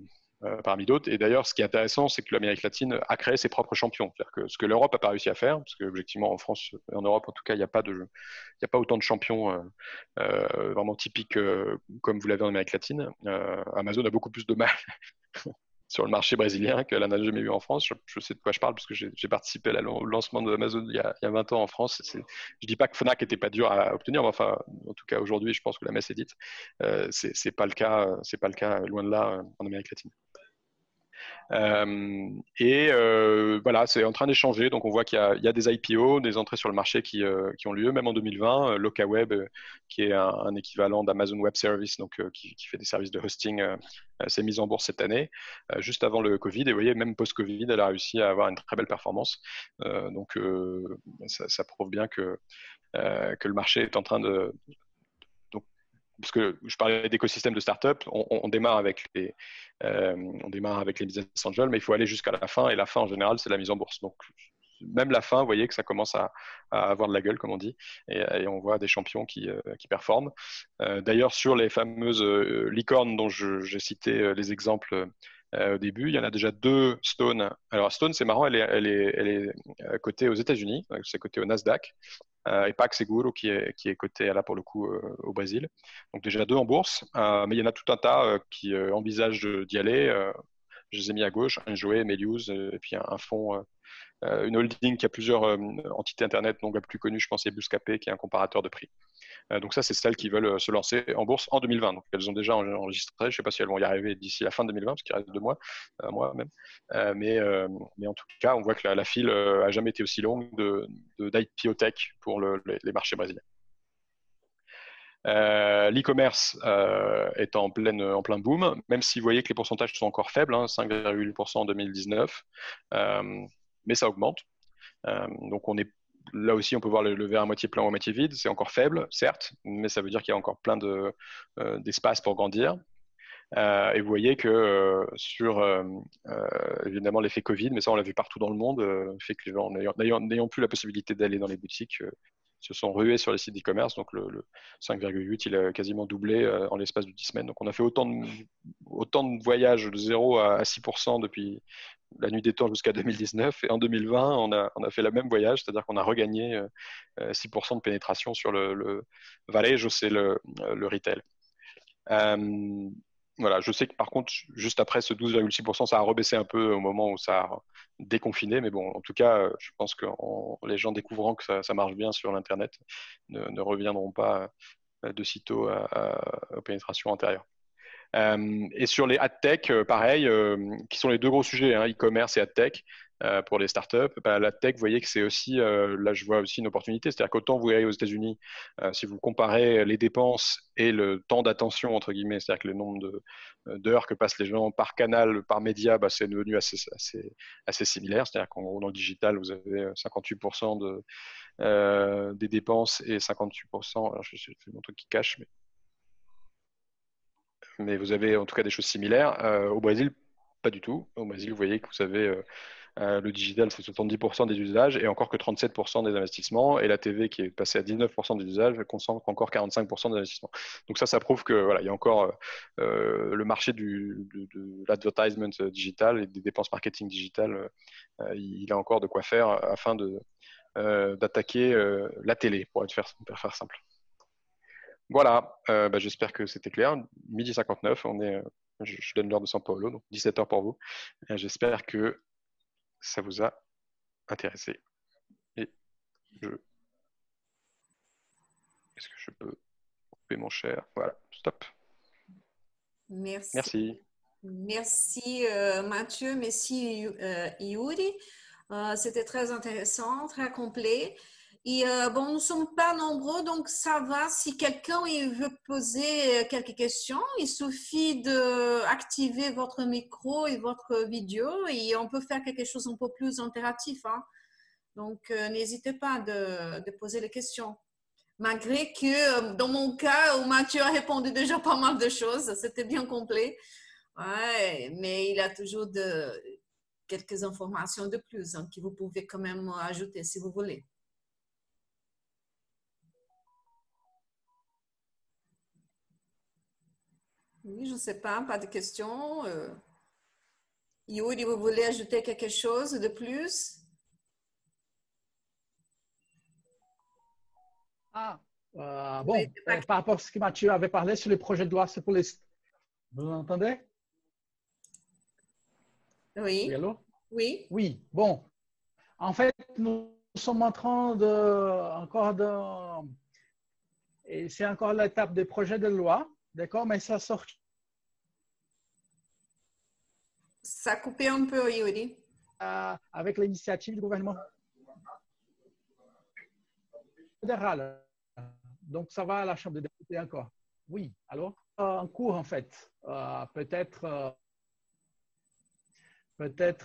parmi d'autres. Et d'ailleurs, ce qui est intéressant, c'est que l'Amérique latine a créé ses propres champions. C'est-à-dire que ce que l'Europe n'a pas réussi à faire, parce que objectivement en France et en Europe en tout cas, il n'y a pas autant de champions vraiment typiques comme vous l'avez en Amérique latine. Amazon a beaucoup plus de mal sur le marché brésilien qu'elle n'en a jamais eu en France. Je sais de quoi je parle parce que j'ai participé au lancement de Amazon il y a 20 ans en France. Je dis pas que Fnac était pas dur à obtenir, mais enfin, en tout cas aujourd'hui, je pense que la messe est dite. C'est pas le cas, loin de là en Amérique latine. Voilà, c'est en train d'échanger. Donc, on voit qu'il y a des IPO, des entrées sur le marché qui ont lieu, même en 2020. Lokaweb, qui est un équivalent d'Amazon Web Service, donc qui fait des services de hosting, s'est mise en bourse cette année, juste avant le Covid. Et vous voyez, même post-Covid, elle a réussi à avoir une très belle performance. Donc, ça prouve bien que le marché est en train de, parce que je parlais d'écosystème de start-up, on démarre avec les business angels, mais il faut aller jusqu'à la fin, et la fin en général, c'est la mise en bourse. Donc même la fin, vous voyez que ça commence à avoir de la gueule, comme on dit, et on voit des champions qui performent. D'ailleurs, sur les fameuses licornes dont j'ai cité les exemples au début, il y en a déjà deux Stone. Alors Stone, c'est marrant, elle est cotée aux États-Unis, c'est cotée au Nasdaq. Et Pax Seguro qui est coté là pour le coup au Brésil. Donc déjà deux en bourse, mais il y en a tout un tas qui envisagent d'y aller. Je les ai mis à gauche, Enjoy, Melius, et puis un fonds, une holding qui a plusieurs entités internet, donc la plus connue, je pense, c'est Buscapé, qui est un comparateur de prix. Donc ça, c'est celles qui veulent se lancer en bourse en 2020. Donc elles ont déjà enregistré. Je ne sais pas si elles vont y arriver d'ici la fin de 2020, parce qu'il reste 2 mois, un mois même. Mais en tout cas, on voit que la file a jamais été aussi longue d'IPO tech pour les marchés brésiliens. L'e-commerce est en plein boom, même si vous voyez que les pourcentages sont encore faibles, 5,8% en 2019, mais ça augmente. Donc là aussi, on peut voir le verre à moitié plein ou à moitié vide. C'est encore faible, certes, mais ça veut dire qu'il y a encore plein d'espace pour grandir. Et vous voyez que sur évidemment l'effet Covid, mais ça on l'a vu partout dans le monde, fait que les gens n'ayant plus la possibilité d'aller dans les boutiques, se sont rués sur les sites d'e-commerce. Donc le 5,8, il a quasiment doublé en l'espace de 10 semaines. Donc on a fait autant de voyages de 0 à 6% depuis la nuit des temps jusqu'à 2019. Et en 2020, on a fait le même voyage, c'est-à-dire qu'on a regagné 6% de pénétration sur le varejo, c'est le retail. Voilà, je sais que par contre, juste après ce 12,6%, ça a rebaissé un peu au moment où ça a déconfiné. Mais bon, en tout cas, je pense que les gens découvrant que ça marche bien sur l'Internet ne reviendront pas de sitôt aux pénétrations antérieures. Et sur les AdTech, pareil, qui sont les deux gros sujets, e-commerce et AdTech. Pour les startups, la tech, vous voyez que c'est aussi, là je vois aussi une opportunité, c'est-à-dire qu'autant vous voyez aux États-Unis, si vous comparez les dépenses et le temps d'attention, entre guillemets, c'est-à-dire que le nombre d'heures que passent les gens par canal, par média, c'est devenu assez similaire, c'est-à-dire qu'en gros dans le digital, vous avez 58% des dépenses et 58%, alors je fais mon truc qui cache, mais vous avez en tout cas des choses similaires. Au Brésil, pas du tout. Au Brésil, vous voyez que vous avez Le digital, c'est 70% des usages et encore que 37% des investissements. Et la TV, qui est passée à 19% des usages, concentre encore 45% des investissements. Donc ça prouve que voilà, il y a encore le marché de l'advertisement digital et des dépenses marketing digitales. Il a encore de quoi faire afin d'attaquer la télé, pour faire simple. Voilà, j'espère que c'était clair. 12h59, je donne l'heure de São Paulo, donc 17h pour vous. J'espère que ça vous a intéressé. Et est-ce que je peux couper mon cher? Voilà, stop. Merci. Merci. Merci Mathieu, merci Yuri. C'était très intéressant, très complet. Et bon, nous ne sommes pas nombreux, donc ça va. Si quelqu'un veut poser quelques questions, il suffit d'activer votre micro et votre vidéo et on peut faire quelque chose un peu plus interactif. Hein. Donc, n'hésitez pas de poser les questions. Malgré que dans mon cas, où Mathieu a répondu déjà pas mal de choses, c'était bien complet. Ouais, mais il a toujours quelques informations de plus hein, que vous pouvez quand même ajouter si vous voulez. Oui, je ne sais pas de questions. Yuri, vous voulez ajouter quelque chose de plus? Bon, par rapport à ce que Mathieu avait parlé sur les projets de loi, c'est pour les... Vous entendez? Oui. Oui, allô? Oui. Oui, bon. En fait, nous sommes en train et c'est encore l'étape des projets de loi, d'accord? Mais ça sort. Ça a coupé un peu, Yuri. Avec l'initiative du gouvernement fédéral. Donc, ça va à la Chambre des députés encore. Oui, alors en cours, en fait. Peut-être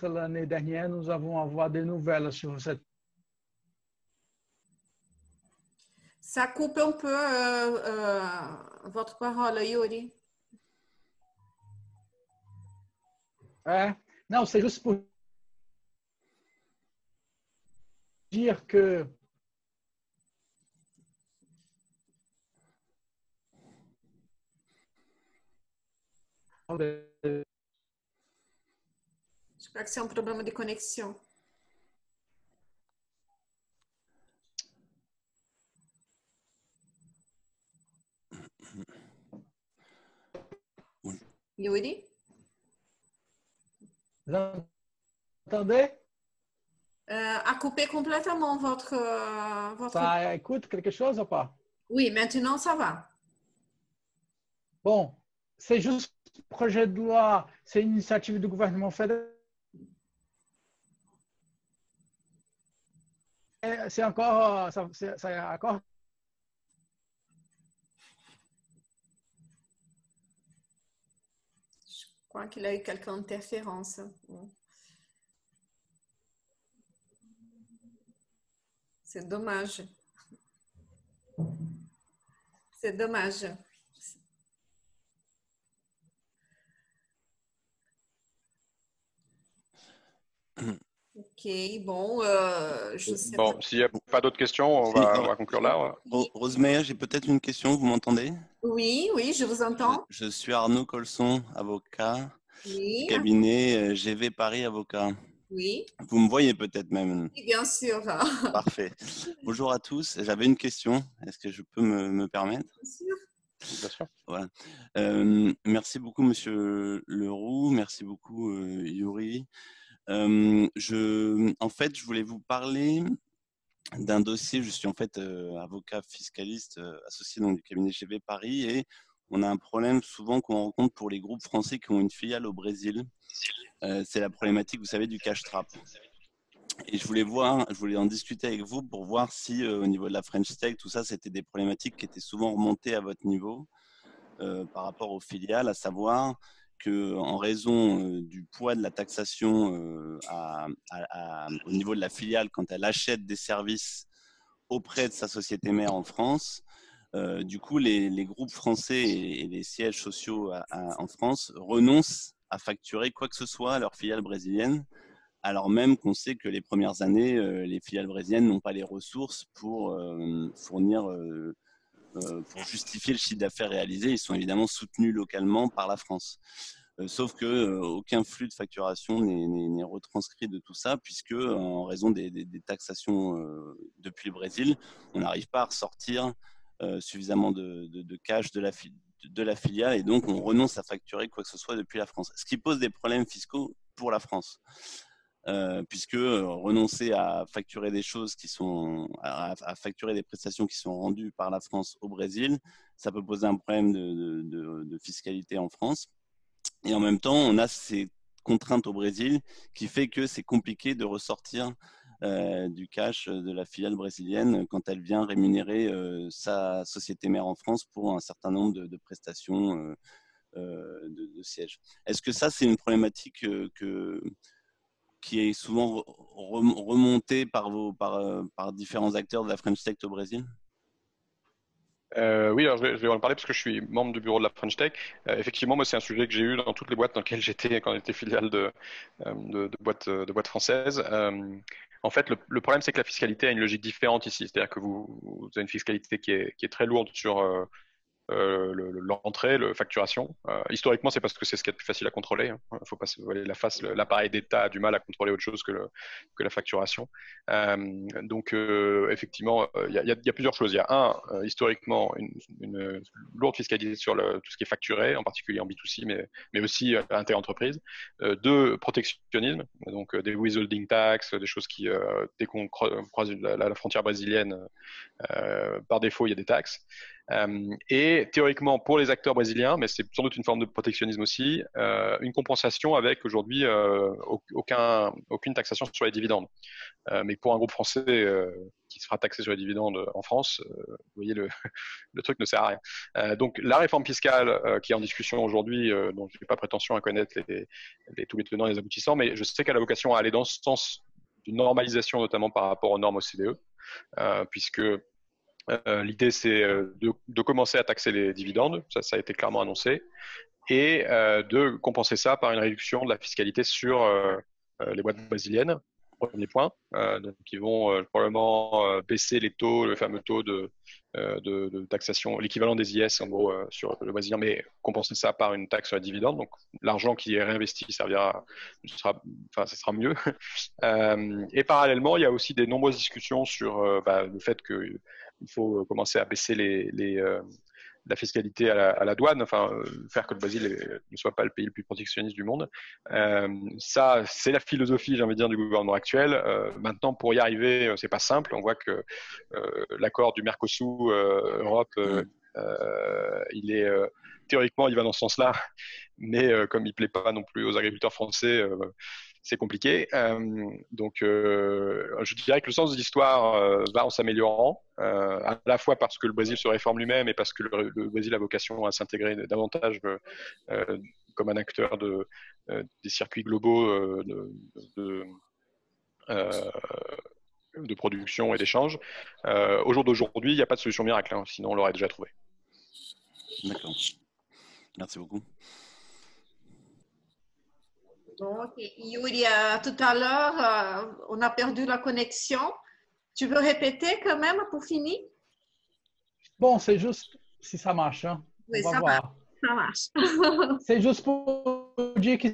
l'année dernière, nous avons avoir des nouvelles sur cette. Ça coupe un peu votre parole, Yuri. Non, c'est juste pour dire que Je crois que c'est un problème de connexion. Yuri? Vous entendez? A coupé complètement votre... Ça écoute quelque chose ou pas? Oui, maintenant ça va. Bon, c'est juste un projet de loi, c'est une initiative du gouvernement fédéral. C'est encore, c'est encore. Je crois qu'il a eu quelques interférences. C'est dommage. C'est dommage. Ok, bon, je sais Bon, pas. s'il n'y a pas d'autres questions, on va conclure là. Rosemère, j'ai peut-être une question, vous m'entendez? Oui, oui, je vous entends. Je suis Arnaud Colson, avocat du Oui, cabinet GV Paris Avocat. oui, Vous me voyez peut-être même. oui, bien sûr. Parfait. Bonjour à tous. J'avais une question. Est-ce que je peux me permettre? Bien sûr. Bien sûr. Voilà. Merci beaucoup, Monsieur Leroux. Merci beaucoup, Yuri. En fait, je voulais vous parler d'un dossier. Je suis en fait avocat fiscaliste associé donc, du cabinet GV Paris et on a un problème souvent qu'on rencontre pour les groupes français qui ont une filiale au Brésil. C'est la problématique, vous savez, du cash trap. Et je voulais en discuter avec vous pour voir si au niveau de la French Tech, tout ça, c'était des problématiques qui étaient souvent remontées à votre niveau par rapport aux filiales, à savoir que en raison du poids de la taxation au niveau de la filiale quand elle achète des services auprès de sa société mère en France, du coup les groupes français et les sièges sociaux en France renoncent à facturer quoi que ce soit à leur filiale brésilienne alors même qu'on sait que les premières années, les filiales brésiliennes n'ont pas les ressources pour fournir, pour justifier le chiffre d'affaires réalisé. Ils sont évidemment soutenus localement par la France. Sauf que aucun flux de facturation n'est retranscrit de tout ça, puisque en raison des taxations depuis le Brésil, on n'arrive pas à ressortir suffisamment de cash de la filiale, et donc on renonce à facturer quoi que ce soit depuis la France. Ce qui pose des problèmes fiscaux pour la France. Puisque renoncer à facturer des choses qui sont à facturer des prestations qui sont rendues par la France au Brésil, ça peut poser un problème de fiscalité en France. Et en même temps, on a ces contraintes au Brésil qui fait que c'est compliqué de ressortir du cash de la filiale brésilienne quand elle vient rémunérer sa société mère en France pour un certain nombre de prestations de siège. Est-ce que ça, c'est une problématique qui est souvent remontée par différents acteurs de la French Tech au Brésil? Oui, alors je vais en parler parce que je suis membre du bureau de la French Tech. Effectivement, moi, c'est un sujet que j'ai eu dans toutes les boîtes dans lesquelles j'étais quand j'étais filiale de boîtes françaises. En fait, le problème, c'est que la fiscalité a une logique différente ici. C'est-à-dire que vous avez une fiscalité qui est très lourde sur l'entrée, la facturation. Historiquement, c'est parce que c'est ce qui est le plus facile à contrôler. Il ne faut pas se voiler la face. L'appareil d'État a du mal à contrôler autre chose que la facturation. Donc, effectivement, il y a plusieurs choses. Il y a historiquement, une lourde fiscalité sur tout ce qui est facturé, en particulier en B2C, mais aussi à inter-entreprise. Deux, protectionnisme, donc des withholding tax, des choses qui, dès qu'on croise la frontière brésilienne, par défaut, il y a des taxes. Et théoriquement, pour les acteurs brésiliens, mais c'est sans doute une forme de protectionnisme aussi, une compensation avec aujourd'hui aucune taxation sur les dividendes. Mais pour un groupe français qui sera taxé sur les dividendes en France, vous voyez, le truc ne sert à rien. Donc la réforme fiscale qui est en discussion aujourd'hui, dont je n'ai pas prétention à connaître tous les tenants et les aboutissants, mais je sais qu'elle a vocation à aller dans ce sens d'une normalisation, notamment par rapport aux normes OCDE, puisque l'idée, c'est de commencer à taxer les dividendes, ça a été clairement annoncé, et de compenser ça par une réduction de la fiscalité sur les boîtes brésiliennes. Premier point. Donc, ils vont probablement baisser les taux, le fameux taux de taxation, l'équivalent des IS en gros sur le brésilien, mais compenser ça par une taxe sur les dividendes. Donc, l'argent qui est réinvesti ça sera mieux. Et parallèlement, il y a aussi des nombreuses discussions sur le fait qu'il faut commencer à baisser la fiscalité à la douane, faire que le Brésil ne soit pas le pays le plus protectionniste du monde. Ça, c'est la philosophie, j'ai envie de dire, du gouvernement actuel. Maintenant, pour y arriver, c'est pas simple. On voit que l'accord du Mercosur Europe, théoriquement, il va dans ce sens-là, mais comme il plaît pas non plus aux agriculteurs français, c'est compliqué. Donc, je dirais que le sens de l'histoire va en s'améliorant, à la fois parce que le Brésil se réforme lui-même et parce que le Brésil a vocation à s'intégrer davantage comme un acteur des circuits globaux de production et d'échange. Au jour d'aujourd'hui, il n'y a pas de solution miracle, sinon on l'aurait déjà trouvé. D'accord. Merci beaucoup. Donc, Yuri, tout à l'heure, on a perdu la connexion. Tu veux répéter quand même pour finir? Bon, c'est juste si ça marche. Hein. Oui, on va voir. Ça marche. C'est juste pour dire que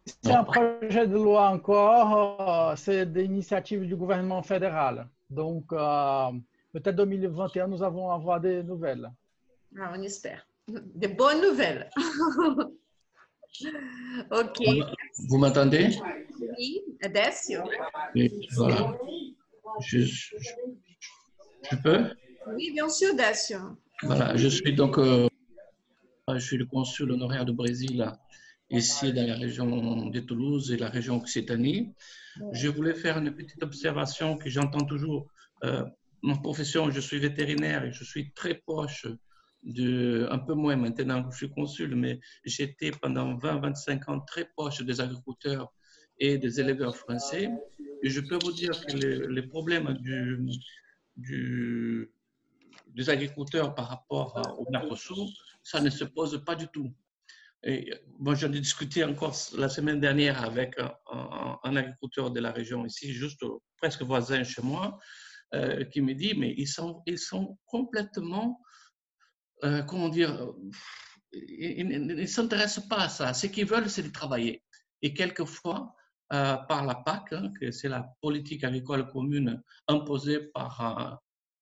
c'est un projet de loi encore, c'est d'initiative du gouvernement fédéral. Donc, peut-être 2021, nous allons avoir des nouvelles. Ah, on espère. Des bonnes nouvelles. Ok. Vous m'entendez? Oui, Décio. Oui, voilà. Je peux? Oui, bien sûr, Décio. Voilà, je suis le consul honoraire du Brésil ici dans la région de Toulouse et la région Occitanie. Je voulais faire une petite observation que j'entends toujours. Mon profession, je suis vétérinaire et je suis très proche un peu moins maintenant que je suis consul, mais j'étais pendant 20-25 ans très proche des agriculteurs et des éleveurs français. Et je peux vous dire que les problèmes des agriculteurs par rapport au Mercosur, ça ne se pose pas du tout. Et moi, j'en ai discuté encore la semaine dernière avec un agriculteur de la région ici, juste presque voisin chez moi, qui me dit, mais ils sont complètement, comment dire, ils ne s'intéressent pas à ça. Ce qu'ils veulent, c'est de travailler. Et quelquefois, par la PAC, hein, que c'est la politique agricole commune imposée par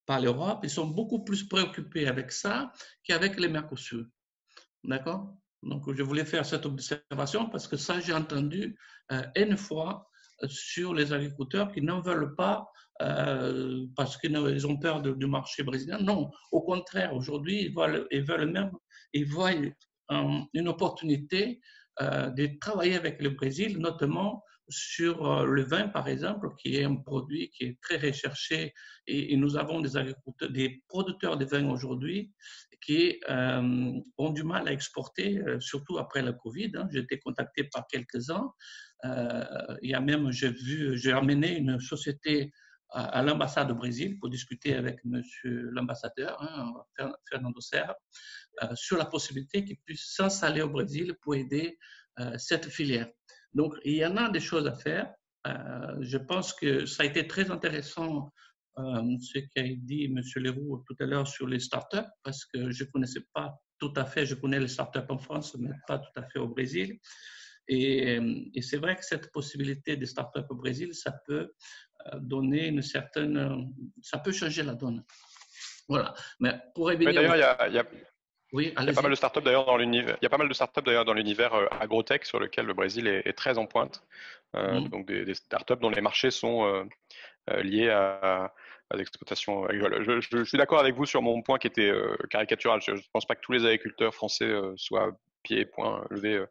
l'Europe, ils sont beaucoup plus préoccupés avec ça qu'avec les Mercosur. D'accord? Donc, je voulais faire cette observation parce que ça, j'ai entendu une fois sur les agriculteurs qui n'en veulent pas parce qu'ils ont peur du marché brésilien. Non, au contraire, aujourd'hui, ils veulent même, ils voient une opportunité de travailler avec le Brésil, notamment sur le vin, par exemple, qui est un produit qui est très recherché. Et nous avons des agriculteurs, des producteurs de vin aujourd'hui qui ont du mal à exporter, surtout après la Covid. Hein. J'ai été contacté par quelques-uns. Il y a même, j'ai amené une société à l'ambassade au Brésil pour discuter avec monsieur l'ambassadeur, hein, Fernando Serra, sur la possibilité qu'il puisse s'installer au Brésil pour aider cette filière. Donc, il y en a des choses à faire. Je pense que ça a été très intéressant ce qu'a dit M. Leroux tout à l'heure sur les startups, parce que je ne connaissais pas tout à fait, je connais les startups en France, mais pas tout à fait au Brésil. Et c'est vrai que cette possibilité des startups au Brésil, ça peut donner une certaine, ça peut changer la donne. Voilà. Mais pour revenir. D'ailleurs, oui, il y a pas mal de startups d'ailleurs dans l'univers. Il y a pas mal de startups d'ailleurs dans l'univers agrotech sur lequel le Brésil est très en pointe. Donc des startups dont les marchés sont liés à l'exploitation agricole. Je suis d'accord avec vous sur mon point qui était caricatural. Je ne pense pas que tous les agriculteurs français soient pieds et poings levés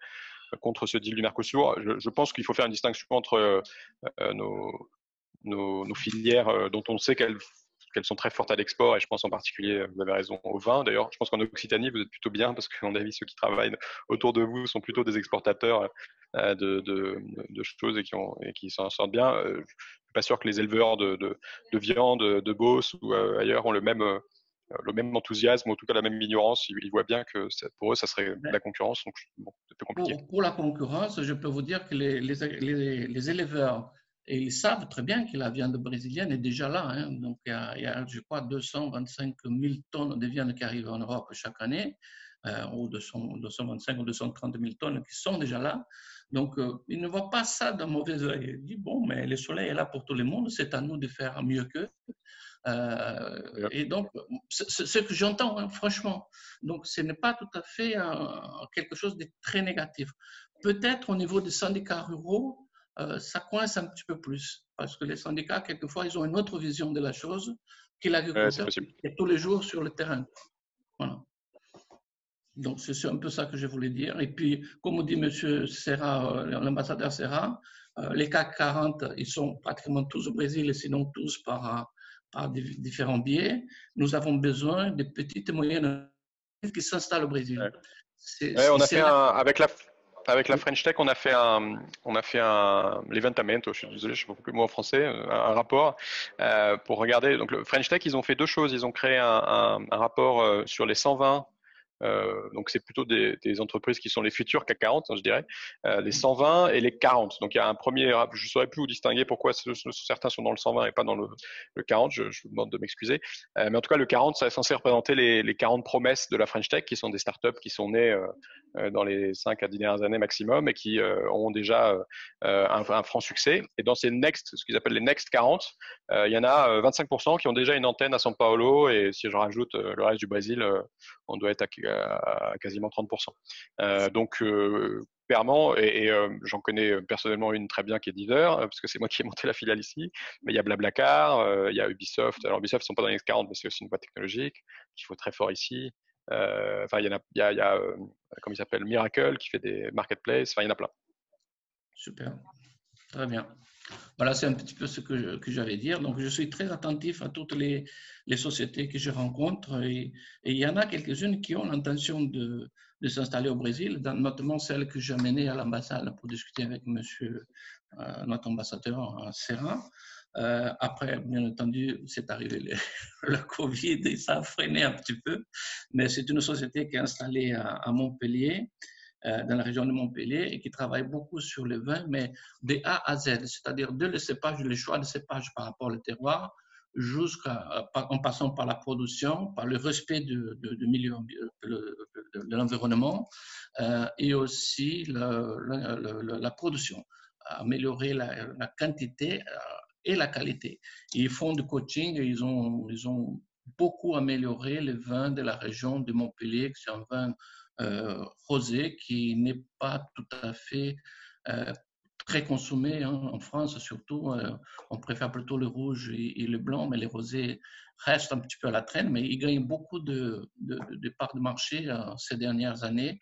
contre ce deal du Mercosur. Je pense qu'il faut faire une distinction entre nos filières dont on sait qu'elles sont très fortes à l'export, et je pense en particulier, vous avez raison, au vin. D'ailleurs, je pense qu'en Occitanie, vous êtes plutôt bien, parce qu'à mon avis, ceux qui travaillent autour de vous sont plutôt des exportateurs de choses et qui s'en sortent bien. Je ne suis pas sûr que les éleveurs de viande, de Beauce ou ailleurs ont le même enthousiasme, ou en tout cas la même ignorance. Ils voient bien que pour eux, ça serait de la concurrence, donc bon, c'est plus compliqué. Pour la concurrence, je peux vous dire que les éleveurs, et ils savent très bien que la viande brésilienne est déjà là. Hein. Donc, il y a, je crois, 225 000 tonnes de viande qui arrivent en Europe chaque année, ou 225 ou 230 000 tonnes qui sont déjà là. Donc, ils ne voient pas ça d'un mauvais œil. Ils disent, bon, mais le soleil est là pour tout le monde, c'est à nous de faire mieux qu'eux. Et donc, c'est ce que j'entends, hein, franchement. Donc, ce n'est pas tout à fait quelque chose de très négatif. Peut-être au niveau des syndicats ruraux, ça coince un petit peu plus, parce que les syndicats, quelquefois, ils ont une autre vision de la chose que l'agriculteur qui est tous les jours sur le terrain. Voilà. Donc, c'est un peu ça que je voulais dire. Et puis, comme dit M. Serra, l'ambassadeur Serra, les CAC 40, ils sont pratiquement tous au Brésil, et sinon tous par différents biais. Nous avons besoin de petites et moyennes qui s'installent au Brésil. Ouais. On a fait avec la French Tech, on a fait l'Eventamento, je suis désolé, je ne sais pas plus le mot en français, un rapport pour regarder. Donc le French Tech, ils ont fait deux choses. Ils ont créé un rapport sur les 120. Donc c'est plutôt des entreprises qui sont les futures CAC 40, je dirais, les 120 et les 40. Donc il y a un premier, je ne saurais plus vous distinguer pourquoi certains sont dans le 120 et pas dans le 40, je vous demande de m'excuser. Mais en tout cas, le 40, ça est censé représenter les 40 promesses de la French Tech, qui sont des startups qui sont nées dans les 5 à 10 dernières années maximum et qui ont déjà un franc succès. Et dans ces ce qu'ils appellent les Next 40, il y en a 25% qui ont déjà une antenne à São Paulo, et si je rajoute le reste du Brésil, on doit être à quasiment 30%. Donc, clairement, et j'en connais personnellement une très bien qui est Deezer, parce que c'est moi qui ai monté la filiale ici, mais il y a Blablacar, il y a Ubisoft. Alors, Ubisoft, ils ne sont pas dans les X40, mais c'est aussi une boîte technologique qu'il faut très fort ici. Enfin, il y a comment il s'appelle, Miracle, qui fait des marketplaces. Enfin, il y en a plein. Super, très bien. Voilà, c'est un petit peu ce que j'allais dire. Donc, je suis très attentif à toutes les sociétés que je rencontre, et il y en a quelques-unes qui ont l'intention de s'installer au Brésil, notamment celle que j'ai amenée à l'ambassade pour discuter avec notre ambassadeur Serra. Après, bien entendu, c'est arrivé le Covid et ça a freiné un petit peu, mais c'est une société qui est installée à Montpellier. dans la région de Montpellier et qui travaille beaucoup sur le vin, mais de A à Z, c'est-à-dire de le cépage, le choix de cépage par rapport au terroir, en passant par la production, par le respect du milieu, de l'environnement, et aussi la production, améliorer la quantité et la qualité. Et ils font du coaching et ils ont beaucoup amélioré le vin de la région de Montpellier, c'est un vin rosé qui n'est pas tout à fait très consommé en France, surtout. On préfère plutôt le rouge et le blanc, mais les rosés restent un petit peu à la traîne, mais ils gagnent beaucoup de parts de marché ces dernières années.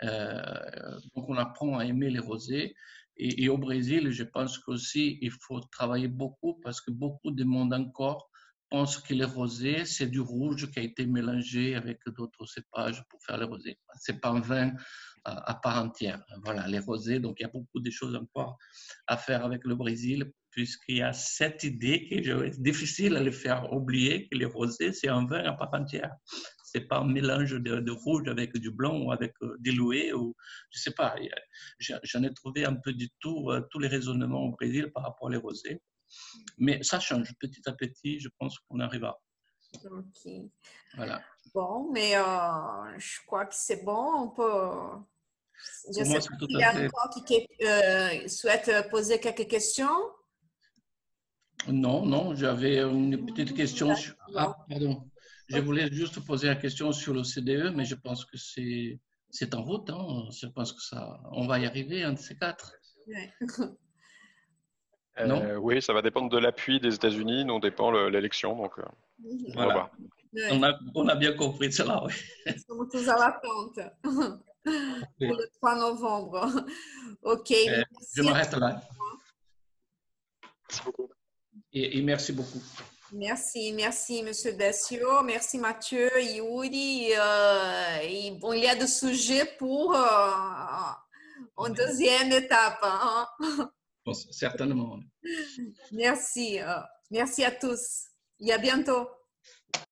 Donc, on apprend à aimer les rosés. Et au Brésil, je pense qu'aussi, il faut travailler beaucoup parce que beaucoup de monde encore pense que le rosé, c'est du rouge qui a été mélangé avec d'autres cépages pour faire le rosé. Ce n'est pas un vin à part entière. Voilà, les rosés, donc il y a beaucoup de choses encore à faire avec le Brésil, puisqu'il y a cette idée que est difficile à le faire oublier, que le rosé, c'est un vin à part entière. Ce n'est pas un mélange de rouge avec du blanc ou avec dilué, ou je ne sais pas. J'en ai trouvé un peu du tout, tous les raisonnements au Brésil par rapport aux rosés. Mais ça change petit à petit, je pense qu'on arrivera. Ok. Voilà. Bon, mais je crois que c'est bon. On peut. Je Pour sais moi, pas c'est tout s'il y à a fait. encore qui souhaite poser quelques questions. Non, j'avais une petite question. Pardon. Je voulais juste poser la question sur le CDE, mais je pense que c'est en route. Hein. Je pense que on va y arriver, un de ces quatre. Ouais. Non? Oui, ça va dépendre de l'appui des États-Unis dont dépend l'élection. Donc, on va voir. Ouais. On a bien compris cela, oui. Nous sommes tous à l'attente pour le 3 novembre. OK. Je m'arrête là. Merci beaucoup. Et merci beaucoup. Merci, Monsieur Décio. Merci, Mathieu, Yuri. Et bon, il y a des sujets pour une deuxième étape. Hein? Certainement. Merci. Merci à tous. Et à bientôt.